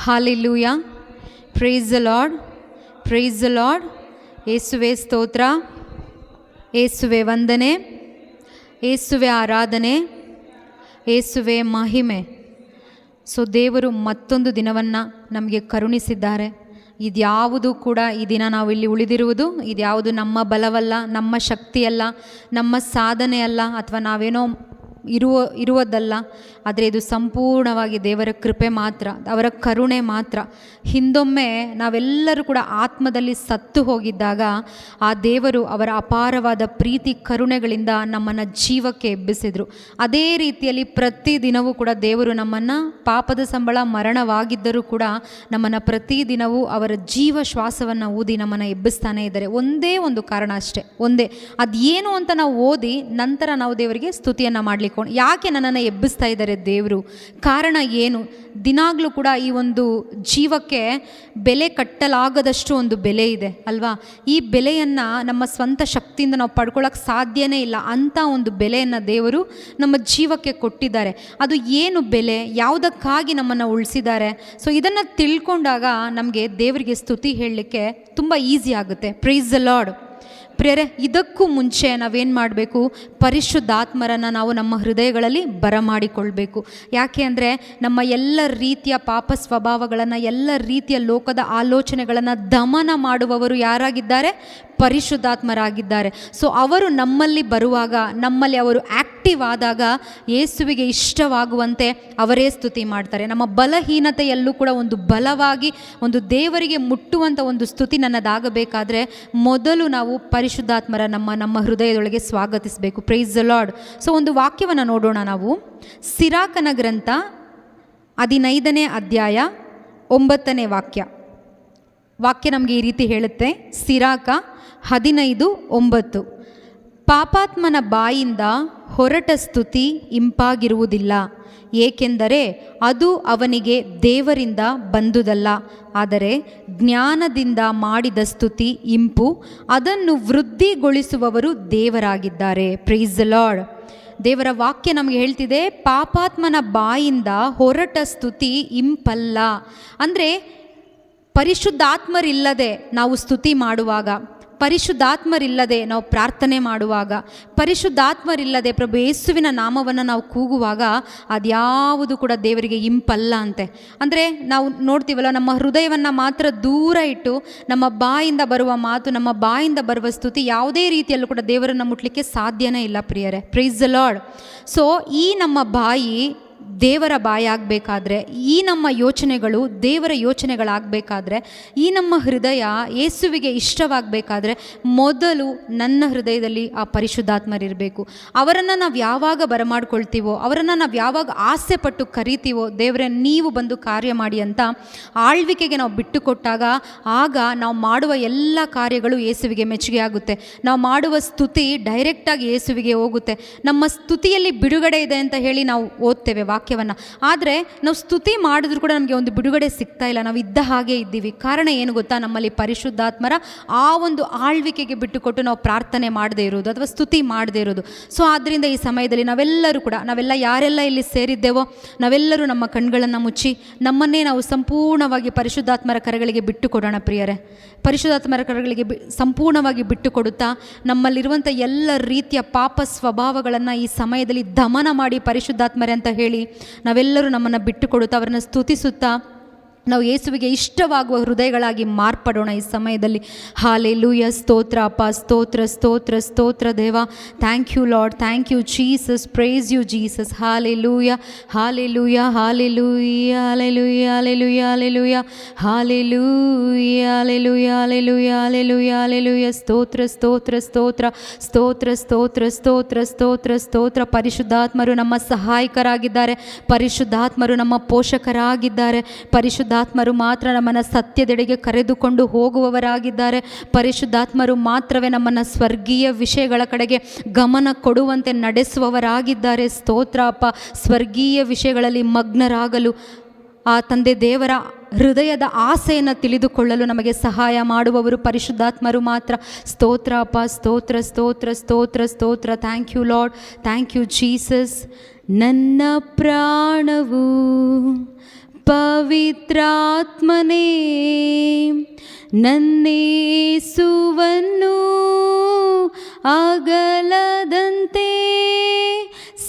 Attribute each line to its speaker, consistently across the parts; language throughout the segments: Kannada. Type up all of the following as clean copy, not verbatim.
Speaker 1: Hallelujah. Price the lord, price the lord. ಯೇಸುವೆ ಸ್ತೋತ್ರ, ಯೇಸುವೆ ವಂದನೆ, ಯೇಸುವೆ ಆರಾಧನೆ, ಯೇಸುವೆ ಮಹಿಮೆ. ಸೊ ದೇವರು ಮತ್ತೊಂದು ದಿನವನ್ನು ನಮಗೆ ಕರುಣಿಸಿದ್ದಾರೆ. ಇದ್ಯಾವುದು ಕೂಡ ಈ ದಿನ ನಾವು ಇಲ್ಲಿ ಉಳಿದಿರುವುದು ಇದ್ಯಾವುದು ನಮ್ಮ ಬಲವಲ್ಲ, ನಮ್ಮ ಶಕ್ತಿಯಲ್ಲ, ನಮ್ಮ ಸಾಧನೆ ಅಲ್ಲ, ಅಥವಾ ನಾವೇನೋ ಇರುವುದಲ್ಲ. ಆದರೆ ಇದು ಸಂಪೂರ್ಣವಾಗಿ ದೇವರ ಕೃಪೆ ಮಾತ್ರ, ಅವರ ಕರುಣೆ ಮಾತ್ರ. ಹಿಂದೊಮ್ಮೆ ನಾವೆಲ್ಲರೂ ಕೂಡ ಆತ್ಮದಲ್ಲಿ ಸತ್ತು ಹೋಗಿದ್ದಾಗ ಆ ದೇವರು ಅವರ ಅಪಾರವಾದ ಪ್ರೀತಿ ಕರುಣೆಗಳಿಂದ ನಮ್ಮನ್ನು ಜೀವಕ್ಕೆ ಎಬ್ಬಿಸಿದರು. ಅದೇ ರೀತಿಯಲ್ಲಿ ಪ್ರತಿದಿನವೂ ಕೂಡ ದೇವರು ನಮ್ಮನ್ನು, ಪಾಪದ ಸಂಬಳ ಮರಣವಾಗಿದ್ದರೂ ಕೂಡ ನಮ್ಮನ್ನು ಪ್ರತಿದಿನವೂ ಅವರ ಜೀವ ಶ್ವಾಸವನ್ನು ಊದಿ ನಮ್ಮನ್ನು ಎಬ್ಬಿಸ್ತಾನೇ ಇದ್ದಾರೆ. ಒಂದೇ ಒಂದು ಕಾರಣ ಅಷ್ಟೇ, ಒಂದೇ. ಅದೇನು ಅಂತ ನಾವು ಓದಿ ನಂತರ ನಾವು ದೇವರಿಗೆ ಸ್ತುತಿಯನ್ನು ಮಾಡಲಿಕ್ಕೆ, ಯಾಕೆ ನನ್ನನ್ನು ಎಬ್ಬಿಸ್ತಾ ಇದ್ದಾರೆ ದೇವರು, ಕಾರಣ ಏನು? ದಿನಾಗಲೂ ಕೂಡ ಈ ಒಂದು ಜೀವಕ್ಕೆ ಬೆಲೆ ಕಟ್ಟಲಾಗದಷ್ಟು ಒಂದು ಬೆಲೆ ಇದೆ ಅಲ್ವಾ? ಈ ಬೆಲೆಯನ್ನು ನಮ್ಮ ಸ್ವಂತ ಶಕ್ತಿಯಿಂದ ನಾವು ಪಡ್ಕೊಳ್ಳೋಕ್ಕೆ ಸಾಧ್ಯನೇ ಇಲ್ಲ. ಅಂಥ ಒಂದು ಬೆಲೆಯನ್ನು ದೇವರು ನಮ್ಮ ಜೀವಕ್ಕೆ ಕೊಟ್ಟಿದ್ದಾರೆ. ಅದು ಏನು ಬೆಲೆ, ಯಾವುದಕ್ಕಾಗಿ ನಮ್ಮನ್ನು ಉಳಿಸಿದ್ದಾರೆ? ಸೊ ಇದನ್ನು ತಿಳ್ಕೊಂಡಾಗ ನಮಗೆ ದೇವರಿಗೆ ಸ್ತುತಿ ಹೇಳಲಿಕ್ಕೆ ತುಂಬ ಈಸಿ ಆಗುತ್ತೆ. Price the lord. ಪ್ರಿಯರೇ, ಇದಕ್ಕೂ ಮುಂಚೆ ನಾವೇನು ಮಾಡಬೇಕು? ಪರಿಶುದ್ಧಾತ್ಮರನ್ನು ನಾವು ನಮ್ಮ ಹೃದಯಗಳಲ್ಲಿ ಬರಮಾಡಿಕೊಳ್ಬೇಕು. ಯಾಕೆ ಅಂದರೆ ನಮ್ಮ ಎಲ್ಲ ರೀತಿಯ ಪಾಪ ಸ್ವಭಾವಗಳನ್ನು, ಎಲ್ಲ ರೀತಿಯ ಲೋಕದ ಆಲೋಚನೆಗಳನ್ನು ದಮನ ಮಾಡುವವರು ಯಾರಾಗಿದ್ದಾರೆ? ಪರಿಶುದ್ಧಾತ್ಮರಾಗಿದ್ದಾರೆ. ಸೊ ಅವರು ನಮ್ಮಲ್ಲಿ ಬರುವಾಗ, ನಮ್ಮಲ್ಲಿ ಅವರು ಆ್ಯಕ್ಟಿವ್ ಆದಾಗ ಯೇಸುವಿಗೆ ಇಷ್ಟವಾಗುವಂತೆ ಅವರೇ ಸ್ತುತಿ ಮಾಡ್ತಾರೆ. ನಮ್ಮ ಬಲಹೀನತೆಯಲ್ಲೂ ಕೂಡ ಒಂದು ಬಲವಾಗಿ, ಒಂದು ದೇವರಿಗೆ ಮುಟ್ಟುವಂಥ ಒಂದು ಸ್ತುತಿ ನನ್ನದಾಗಬೇಕಾದ್ರೆ ಮೊದಲು ನಾವು ಪರಿಶುದ್ಧಾತ್ಮರ ನಮ್ಮ ಹೃದಯದೊಳಗೆ ಸ್ವಾಗತಿಸಬೇಕು. Praise the lord. ಸೊ ಒಂದು ವಾಕ್ಯವನ್ನು ನೋಡೋಣ ನಾವು. ಸಿರಾಕನ ಗ್ರಂಥ 15ನೇ ಅಧ್ಯಾಯ 9ನೇ ವಾಕ್ಯ ನಮಗೆ ಈ ರೀತಿ ಹೇಳುತ್ತೆ. ಸಿರಾಕ 15:9. ಪಾಪಾತ್ಮನ ಬಾಯಿಂದ ಹೊರಟ ಸ್ತುತಿ ಇಂಪಾಗಿರುವುದಿಲ್ಲ, ಏಕೆಂದರೆ ಅದು ಅವನಿಗೆ ದೇವರಿಂದ ಬಂದುದಲ್ಲ. ಆದರೆ ಜ್ಞಾನದಿಂದ ಮಾಡಿದ ಸ್ತುತಿ ಇಂಪು, ಅದನ್ನು ವೃದ್ಧಿಗೊಳಿಸುವವರು ದೇವರಾಗಿದ್ದಾರೆ. Praise the lord. ದೇವರ ವಾಕ್ಯ ನಮಗೆ ಹೇಳ್ತಿದೆ, ಪಾಪಾತ್ಮನ ಬಾಯಿಂದ ಹೊರಟ ಸ್ತುತಿ ಇಂಪಲ್ಲ. ಅಂದರೆ ಪರಿಶುದ್ಧಾತ್ಮರಿಲ್ಲದೆ ನಾವು ಸ್ತುತಿ ಮಾಡುವಾಗ, ಪರಿಶುದ್ಧಾತ್ಮರಿಲ್ಲದೆ ನಾವು ಪ್ರಾರ್ಥನೆ ಮಾಡುವಾಗ, ಪರಿಶುದ್ಧಾತ್ಮರಿಲ್ಲದೆ ಪ್ರಭು ಯೇಸುವಿನ ನಾಮವನ್ನು ನಾವು ಕೂಗುವಾಗ ಅದ್ಯಾವುದು ಕೂಡ ದೇವರಿಗೆ ಇಂಪಲ್ಲ ಅಂತೆ. ಅಂದರೆ ನಾವು ನೋಡ್ತೀವಲ್ಲ, ನಮ್ಮ ಹೃದಯವನ್ನು ಮಾತ್ರ ದೂರ ಇಟ್ಟು ನಮ್ಮ ಬಾಯಿಂದ ಬರುವ ಮಾತು, ನಮ್ಮ ಬಾಯಿಂದ ಬರುವ ಸ್ತುತಿ ಯಾವುದೇ ರೀತಿಯಲ್ಲೂ ಕೂಡ ದೇವರನ್ನು ಮುಟ್ಲಿಕ್ಕೆ ಸಾಧ್ಯನೇ ಇಲ್ಲ ಪ್ರಿಯರೇ. Price the lord. ಸೊ ಈ ನಮ್ಮ ಬಾಯಿ ದೇವರ ಬಾಯಾಗಬೇಕಾದ್ರೆ, ಈ ನಮ್ಮ ಯೋಚನೆಗಳು ದೇವರ ಯೋಚನೆಗಳಾಗಬೇಕಾದ್ರೆ, ಈ ನಮ್ಮ ಹೃದಯ ಯೇಸುವಿಗೆ ಇಷ್ಟವಾಗಬೇಕಾದ್ರೆ ಮೊದಲು ನನ್ನ ಹೃದಯದಲ್ಲಿ ಆ ಪರಿಶುದ್ಧಾತ್ಮರಿರಬೇಕು. ಅವರನ್ನು ನಾವು ಯಾವಾಗ ಬರಮಾಡ್ಕೊಳ್ತೀವೋ, ಅವರನ್ನು ನಾವು ಯಾವಾಗ ಆಸೆ ಪಟ್ಟು ಕರಿತೀವೋ, ದೇವರೇ ನೀವು ಬಂದು ಕಾರ್ಯ ಮಾಡಿ ಅಂತ ಆಳ್ವಿಕೆಗೆ ನಾವು ಬಿಟ್ಟು ಕೊಟ್ಟಾಗ, ಆಗ ನಾವು ಮಾಡುವ ಎಲ್ಲ ಕಾರ್ಯಗಳು ಯೇಸುವಿಗೆ ಮೆಚ್ಚುಗೆ ಆಗುತ್ತೆ. ನಾವು ಮಾಡುವ ಸ್ತುತಿ ಡೈರೆಕ್ಟಾಗಿ ಯೇಸುವಿಗೆ ಹೋಗುತ್ತೆ. ನಮ್ಮ ಸ್ತುತಿಯಲ್ಲಿ ಬಿಡುಗಡೆ ಇದೆ ಅಂತ ಹೇಳಿ ನಾವು ಓದ್ತೇವೆ ವಾಕ್ಯವನ್ನು. ಆದರೆ ನಾವು ಸ್ತುತಿ ಮಾಡಿದ್ರೂ ಕೂಡ ನಮಗೆ ಒಂದು ಬಿಡುಗಡೆ ಸಿಗ್ತಾ ಇಲ್ಲ, ನಾವು ಇದ್ದ ಹಾಗೆ ಇದ್ದೀವಿ. ಕಾರಣ ಏನು ಗೊತ್ತಾ? ನಮ್ಮಲ್ಲಿ ಪರಿಶುದ್ಧಾತ್ಮರ ಆ ಒಂದು ಆಳ್ವಿಕೆಗೆ ಬಿಟ್ಟುಕೊಟ್ಟು ನಾವು ಪ್ರಾರ್ಥನೆ ಮಾಡದೇ ಇರೋದು ಅಥವಾ ಸ್ತುತಿ ಮಾಡದೇ ಇರೋದು. ಸೊ ಆದ್ದರಿಂದ ಈ ಸಮಯದಲ್ಲಿ ನಾವೆಲ್ಲ ಯಾರೆಲ್ಲ ಇಲ್ಲಿ ಸೇರಿದ್ದೇವೋ ನಾವೆಲ್ಲರೂ ನಮ್ಮ ಕಣ್ಗಳನ್ನು ಮುಚ್ಚಿ ನಮ್ಮನ್ನೇ ನಾವು ಸಂಪೂರ್ಣವಾಗಿ ಪರಿಶುದ್ಧಾತ್ಮರ ಕರಗಳಿಗೆ ಬಿಟ್ಟು ಕೊಡೋಣ ಪ್ರಿಯರೇ. ಪರಿಶುದ್ಧಾತ್ಮರ ಕರಗಳಿಗೆ ಸಂಪೂರ್ಣವಾಗಿ ಬಿಟ್ಟು ಕೊಡುತ್ತಾ ನಮ್ಮಲ್ಲಿರುವಂಥ ಎಲ್ಲ ರೀತಿಯ ಪಾಪ ಸ್ವಭಾವಗಳನ್ನು ಈ ಸಮಯದಲ್ಲಿ ದಮನ ಮಾಡಿ ಪರಿಶುದ್ಧಾತ್ಮರೇ ಅಂತ ಹೇಳಿ ನಾವೆಲ್ಲರೂ ನಮ್ಮನ್ನು ಬಿಟ್ಟು ಕೊಡುತ್ತಾ ಅವರನ್ನು ಸ್ತುತಿಸುತ್ತಾ ನಾವು ಯೇಸುವಿಗೆ ಇಷ್ಟವಾಗುವ ಹೃದಯಗಳಾಗಿ ಮಾರ್ಪಡೋಣ ಈ ಸಮಯದಲ್ಲಿ. ಹಾಲೆಲೂಯ. ಸ್ತೋತ್ರ ಅಪ್ಪ, ಸ್ತೋತ್ರ ಸ್ತೋತ್ರ ಸ್ತೋತ್ರ ದೇವ. Thank you Lord, thank you Jesus, praise you Jesus. Hallelujah hallelujah hallelujah hallelujah hallelujah hallelujah hallelujah hallelujah hallelujah hallelujah hallelujah. ಸ್ತೋತ್ರ ಸ್ತೋತ್ರ ಸ್ತೋತ್ರ ಸ್ತೋತ್ರ ಸ್ತೋತ್ರ ಸ್ತೋತ್ರ ಸ್ತೋತ್ರ ಸ್ತೋತ್ರ. ಪರಿಶುದ್ಧಾತ್ಮರು ನಮ್ಮ ಸಹಾಯಕರಾಗಿದ್ದಾರೆ, ಪರಿಶುದ್ಧಾತ್ಮರು ನಮ್ಮ ಪೋಷಕರಾಗಿದ್ದಾರೆ, ಪರಿಶುದ್ಧಾತ್ಮರು ಮಾತ್ರ ನಮ್ಮನ್ನು ಸತ್ಯದೆಡೆಗೆ ಕರೆದುಕೊಂಡು ಹೋಗುವವರಾಗಿದ್ದಾರೆ, ಪರಿಶುದ್ಧಾತ್ಮರು ಮಾತ್ರವೇ ನಮ್ಮನ್ನು ಸ್ವರ್ಗೀಯ ವಿಷಯಗಳ ಕಡೆಗೆ ಗಮನ ಕೊಡುವಂತೆ ನಡೆಸುವವರಾಗಿದ್ದಾರೆ. ಸ್ತೋತ್ರ ಅಪ್ಪ. ಸ್ವರ್ಗೀಯ ವಿಷಯಗಳಲ್ಲಿ ಮಗ್ನರಾಗಲು ಆ ತಂದೆ ದೇವರ ಹೃದಯದ ಆಸೆಯನ್ನು ತಿಳಿದುಕೊಳ್ಳಲು ನಮಗೆ ಸಹಾಯ ಮಾಡುವವರು ಪರಿಶುದ್ಧಾತ್ಮರು ಮಾತ್ರ. ಸ್ತೋತ್ರ ಅಪ್ಪ, ಸ್ತೋತ್ರ ಸ್ತೋತ್ರ ಸ್ತೋತ್ರ ಸ್ತೋತ್ರ. Thank you Lord, thank you Jesus. ನನ್ನ ಪ್ರಾಣವು ಪವಿತ್ರಾತ್ಮನೇ ನನ್ನೇಸುವನ್ನು ಅಗಲದಂತೆ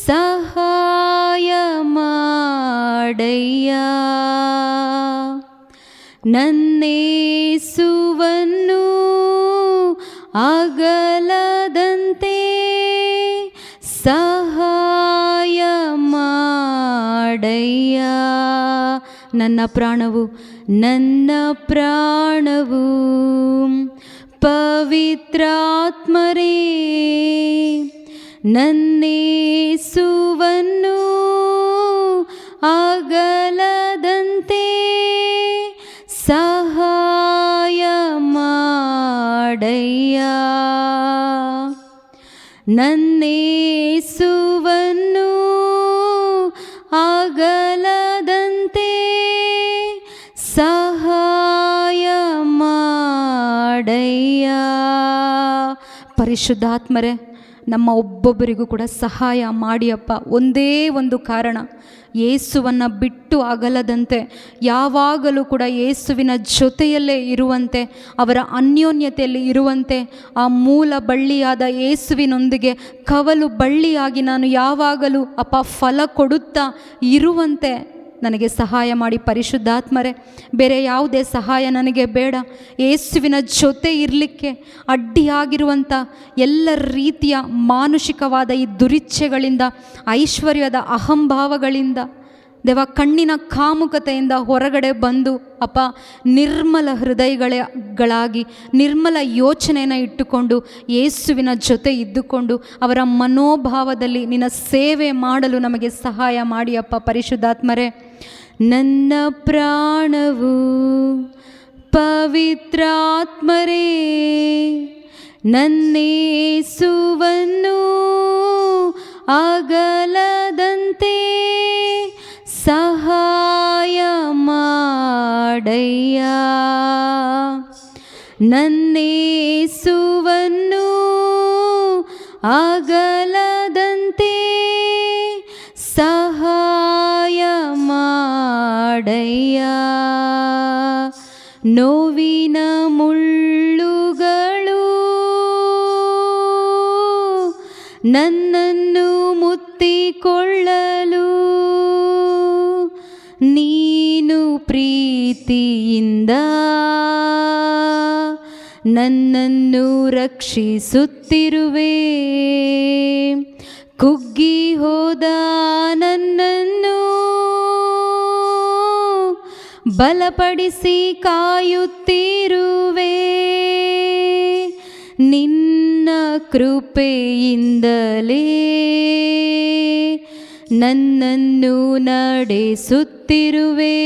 Speaker 1: ಸಹಾಯ ಮಾಡಯ್ಯ. ನನ್ನೇಸುವನ್ನು ಅಗಲದಂತೆ ಸಹಾಯ ಮಾಡಯ್ಯ. ನನ್ನ ಪ್ರಾಣವು ಪವಿತ್ರಾತ್ಮರೇ ನನ್ನೇಸುವನ್ನು ಅಗಲದಂತೆ ಸಹಾಯ ಮಾಡಯ್ಯ. ನನ್ನೇಸುವನ್ನು ಅಗಲದಂತೆ ಸಹಾಯ ಮಾಡಯ್ಯ. ಪರಿಶುದ್ಧಾತ್ಮರೇ, ನಮ್ಮ ಒಬ್ಬೊಬ್ಬರಿಗೂ ಕೂಡ ಸಹಾಯ ಮಾಡಿಯಪ್ಪ. ಒಂದೇ ಒಂದು ಕಾರಣ, ಯೇಸುವನ್ನು ಬಿಟ್ಟು ಅಗಲದಂತೆ, ಯಾವಾಗಲೂ ಕೂಡ ಯೇಸುವಿನ ಜೊತೆಯಲ್ಲೇ ಇರುವಂತೆ, ಅವರ ಅನ್ಯೋನ್ಯತೆಯಲ್ಲಿ ಇರುವಂತೆ, ಆ ಮೂಲ ಬಳ್ಳಿಯಾದ ಯೇಸುವಿನೊಂದಿಗೆ ಕವಲು ಬಳ್ಳಿಯಾಗಿ ನಾನು ಯಾವಾಗಲೂ ಅಪ್ಪ ಫಲ ಕೊಡುತ್ತಾ ಇರುವಂತೆ ನನಗೆ ಸಹಾಯ ಮಾಡಿ ಪರಿಶುದ್ಧಾತ್ಮರೇ. ಬೇರೆ ಯಾವುದೇ ಸಹಾಯ ನನಗೆ ಬೇಡ. ಯೇಸುವಿನ ಜೊತೆ ಇರಲಿಕ್ಕೆ ಅಡ್ಡಿಯಾಗಿರುವಂಥ ಎಲ್ಲ ರೀತಿಯ ಮಾನುಷಿಕವಾದ ಈ ದುರಿಚ್ಛೆಗಳಿಂದ, ಐಶ್ವರ್ಯದ ಅಹಂಭಾವಗಳಿಂದ, ದೇವ ಕಣ್ಣಿನ ಕಾಮುಕತೆಯಿಂದ ಹೊರಗಡೆ ಬಂದು ಅಪ್ಪ ನಿರ್ಮಲ ಹೃದಯಗಳಾಗಿ ನಿರ್ಮಲ ಯೋಚನೆಯನ್ನು ಇಟ್ಟುಕೊಂಡು ಯೇಸುವಿನ ಜೊತೆ ಇದ್ದುಕೊಂಡು ಅವರ ಮನೋಭಾವದಲ್ಲಿ ನಿನ್ನ ಸೇವೆ ಮಾಡಲು ನಮಗೆ ಸಹಾಯ ಮಾಡಿ ಅಪ್ಪ ಪರಿಶುದ್ಧಾತ್ಮರೇ. ನನ್ನ ಪ್ರಾಣವು ಪವಿತ್ರಾತ್ಮರೇ ನನ್ನೇಸುವನ್ನು ಅಗಲದಂತೆ ಸಹಾಯ ಮಾಡಯ್ಯ. ನನ್ನೇಸುವನ್ನು ಅಗಲದಂತೆ ಸಹಾಯ ಮಾಡಯ್ಯ. ನೋವಿನ ಮುಳ್ಳುಗಳು ನನ್ನನ್ನು ಮುತ್ತಿಕೊಳ್ಳಲು ನೀನು ಪ್ರೀತಿಯಿಂದ ನನ್ನನ್ನು ರಕ್ಷಿಸುತ್ತಿರುವೆ. ಕುಗ್ಗಿ ಹೋದ ನನ್ನನ್ನು ಬಲಪಡಿಸಿ ಕಾಯುತ್ತಿರುವೆ. ನಿನ್ನ ಕೃಪೆಯಿಂದಲೇ ನನ್ನನ್ನು ನಡೆಸುತ್ತಿರುವೆ.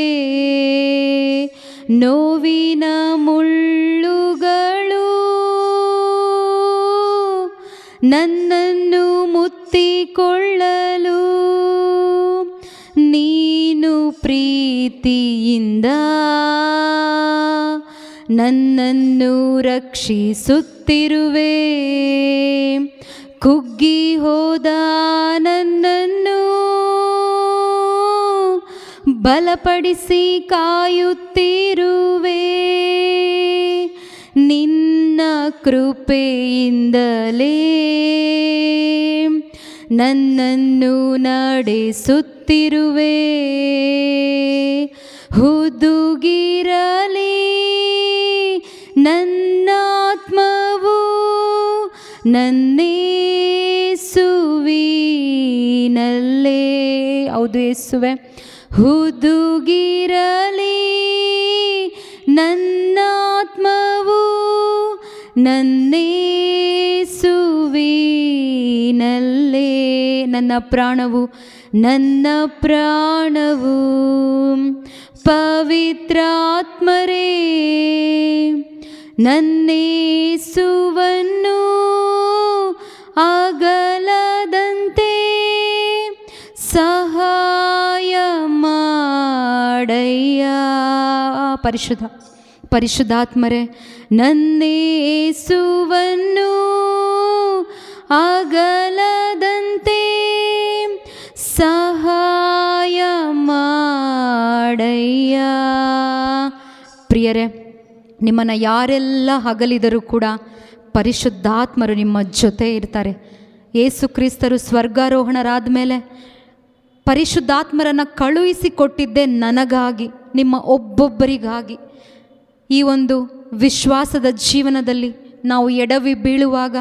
Speaker 1: ನೋವಿನ ಮುಳ್ಳುಗಳು ನನ್ನನ್ನು ಮುತ್ತಿಕೊಳ್ಳಲು ನೀನು ಪ್ರೀತಿಯಿಂದ ನನ್ನನ್ನು ರಕ್ಷಿಸುತ್ತಿರುವೆ. ಕುಗ್ಗಿ ಹೋದ ನನ್ನನ್ನು ಬಲಪಡಿಸಿ ಕಾಯುತ್ತಿರುವೆ. ನಿನ್ನ ಕೃಪೆಯಿಂದಲೇ ನನ್ನನ್ನು ನಡೆಸುತ್ತಿರುವೆ. ಹುದುಗಿರಲಿ ನನ್ನಾತ್ಮವು ನನ್ನೇಸುವಿನಲ್ಲೇ. ಹೌದು ಯೇಸುವೆ, ಹುದುಗಿರಲಿ ನನ್ನಾತ್ಮವು ನನ್ನೇಸುವಿನಲ್ಲೇ. ನನ್ನ ಪ್ರಾಣವು ಪವಿತ್ರಾತ್ಮರೇ ನನ್ನೇಸುವನ್ನು ಅಗಲದಂತೆ ಸಹಾಯ ಮಾಡಯ್ಯ. ಪರಿಶುದ್ಧಾತ್ಮರೇ ನನ್ನೇಸುವನ್ನು ಅಗಲದಂತೆ ಸಹಾಯ ಮಾಡಯ್ಯ. ಪ್ರಿಯರೇ, ನಿಮ್ಮನ್ನು ಯಾರೆಲ್ಲ ಅಗಲಿದರೂ ಕೂಡ ಪರಿಶುದ್ಧಾತ್ಮರು ನಿಮ್ಮ ಜೊತೆ ಇರ್ತಾರೆ. ಯೇಸು ಕ್ರಿಸ್ತರು ಸ್ವರ್ಗಾರೋಹಣರಾದ ಮೇಲೆ ಪರಿಶುದ್ಧಾತ್ಮರನ್ನು ಕಳುಹಿಸಿಕೊಟ್ಟಿದ್ದೇ ನನಗಾಗಿ, ನಿಮ್ಮ ಒಬ್ಬೊಬ್ಬರಿಗಾಗಿ. ಈ ಒಂದು ವಿಶ್ವಾಸದ ಜೀವನದಲ್ಲಿ ನಾವು ಎಡವಿ ಬೀಳುವಾಗ,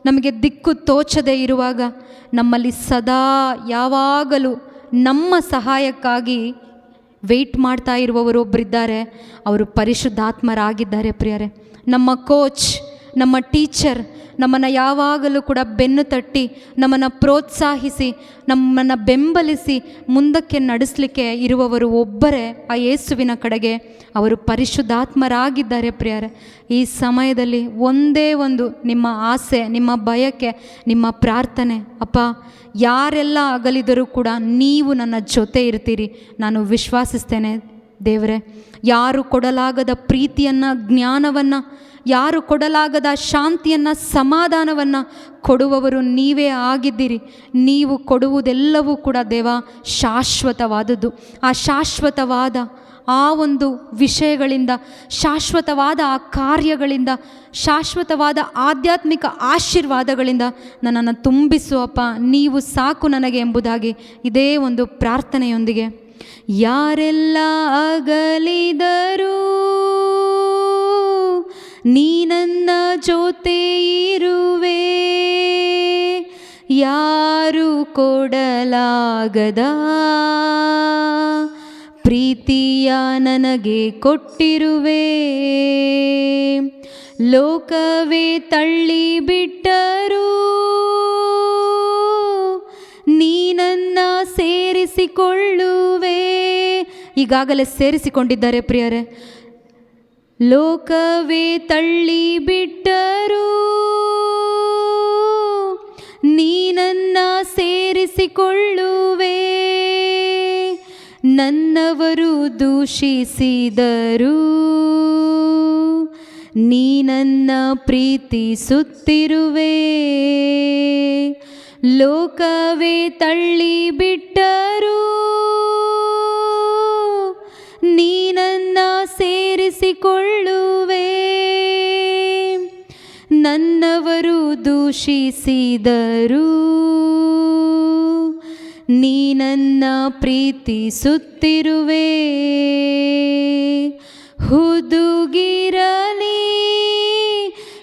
Speaker 1: ನಮಗೆ ದಿಕ್ಕು ತೋಚದೇ ಇರುವಾಗ, ನಮ್ಮಲ್ಲಿ ಸದಾ ಯಾವಾಗಲೂ ನಮ್ಮ ಸಹಾಯಕ್ಕಾಗಿ ವೆಯ್ಟ್ ಮಾಡ್ತಾ ಇರುವವರು ಒಬ್ಬರಿದ್ದಾರೆ. ಅವರು ಪರಿಶುದ್ಧಾತ್ಮರಾಗಿದ್ದಾರೆ ಪ್ರಿಯರೇ. ನಮ್ಮ ಕೋಚ್, ನಮ್ಮ ಟೀಚರ್ ನಮ್ಮನ್ನು ಯಾವಾಗಲೂ ಕೂಡ ಬೆನ್ನು ತಟ್ಟಿ, ನಮ್ಮನ್ನು ಪ್ರೋತ್ಸಾಹಿಸಿ, ನಮ್ಮನ್ನು ಬೆಂಬಲಿಸಿ ಮುಂದಕ್ಕೆ ನಡೆಸಲಿಕ್ಕೆ ಇರುವವರು ಒಬ್ಬರೇ ಆ ಯೇಸುವಿನ ಕಡೆಗೆ. ಅವರು ಪರಿಶುದ್ಧಾತ್ಮರಾಗಿದ್ದಾರೆ ಪ್ರಿಯರೇ. ಈ ಸಮಯದಲ್ಲಿ ಒಂದೇ ಒಂದು ನಿಮ್ಮ ಆಸೆ, ನಿಮ್ಮ ಬಯಕೆ, ನಿಮ್ಮ ಪ್ರಾರ್ಥನೆ, ಅಪ್ಪ ಯಾರೆಲ್ಲ ಅಗಲಿದರೂ ಕೂಡ ನೀವು ನನ್ನ ಜೊತೆ ಇರ್ತೀರಿ, ನಾನು ವಿಶ್ವಾಸಿಸ್ತೇನೆ ದೇವರೇ. ಯಾರು ಕೊಡಲಾಗದ ಪ್ರೀತಿಯನ್ನು, ಜ್ಞಾನವನ್ನು, ಯಾರು ಕೊಡಲಾಗದ ಶಾಂತಿಯನ್ನು, ಸಮಾಧಾನವನ್ನು ಕೊಡುವವರು ನೀವೇ ಆಗಿದ್ದೀರಿ. ನೀವು ಕೊಡುವುದೆಲ್ಲವೂ ಕೂಡ ದೇವ ಶಾಶ್ವತವಾದದ್ದು. ಆ ಶಾಶ್ವತವಾದ ಆ ಒಂದು ವಿಷಯಗಳಿಂದ, ಶಾಶ್ವತವಾದ ಆ ಕಾರ್ಯಗಳಿಂದ, ಶಾಶ್ವತವಾದ ಆಧ್ಯಾತ್ಮಿಕ ಆಶೀರ್ವಾದಗಳಿಂದ ನನ್ನನ್ನು ತುಂಬಿಸುವಪ್ಪ. ನೀವು ಸಾಕು ನನಗೆ ಎಂಬುದಾಗಿ ಇದೇ ಒಂದು ಪ್ರಾರ್ಥನೆಯೊಂದಿಗೆ, ಯಾರೆಲ್ಲ ಅಗಲಿದರೂ ನೀ ನನ್ನ ಜೊತೆ ಇರುವೆ, ಯಾರು ಕೊಡಲಾಗದ ಪ್ರೀತಿಯ ನನಗೆ ಕೊಟ್ಟಿರುವೆ. ಲೋಕವೇ ತಳ್ಳಿ ಬಿಟ್ಟರೂ ನೀ ನನ್ನ ಸೇರಿಸಿಕೊಳ್ಳುವೆ. ಈಗಾಗಲೇ ಸೇರಿಸಿಕೊಂಡಿದ್ದಾರೆ ಪ್ರಿಯರೇ. ಲೋಕವೇ ತಳ್ಳಿ ಬಿಟ್ಟರೂ ನೀ ನನ್ನ ಸೇರಿಸಿಕೊಳ್ಳುವೆ. ನನ್ನವರು ದೂಷಿಸಿದರು ನೀ ನನ್ನ ಪ್ರೀತಿಸುತ್ತಿರುವೆ. ಲೋಕವೇ ತಳ್ಳಿ ಬಿಟ್ಟರೂ ನೀ ನನ್ನ ಸೇರಿಸಿಕೊಳ್ಳುವೆ. ನನ್ನವರು ದೂಷಿಸಿದರು ನೀ ನನ್ನ ಪ್ರೀತಿಸುತ್ತಿರುವೆ. ಹುದುಗಿರಲಿ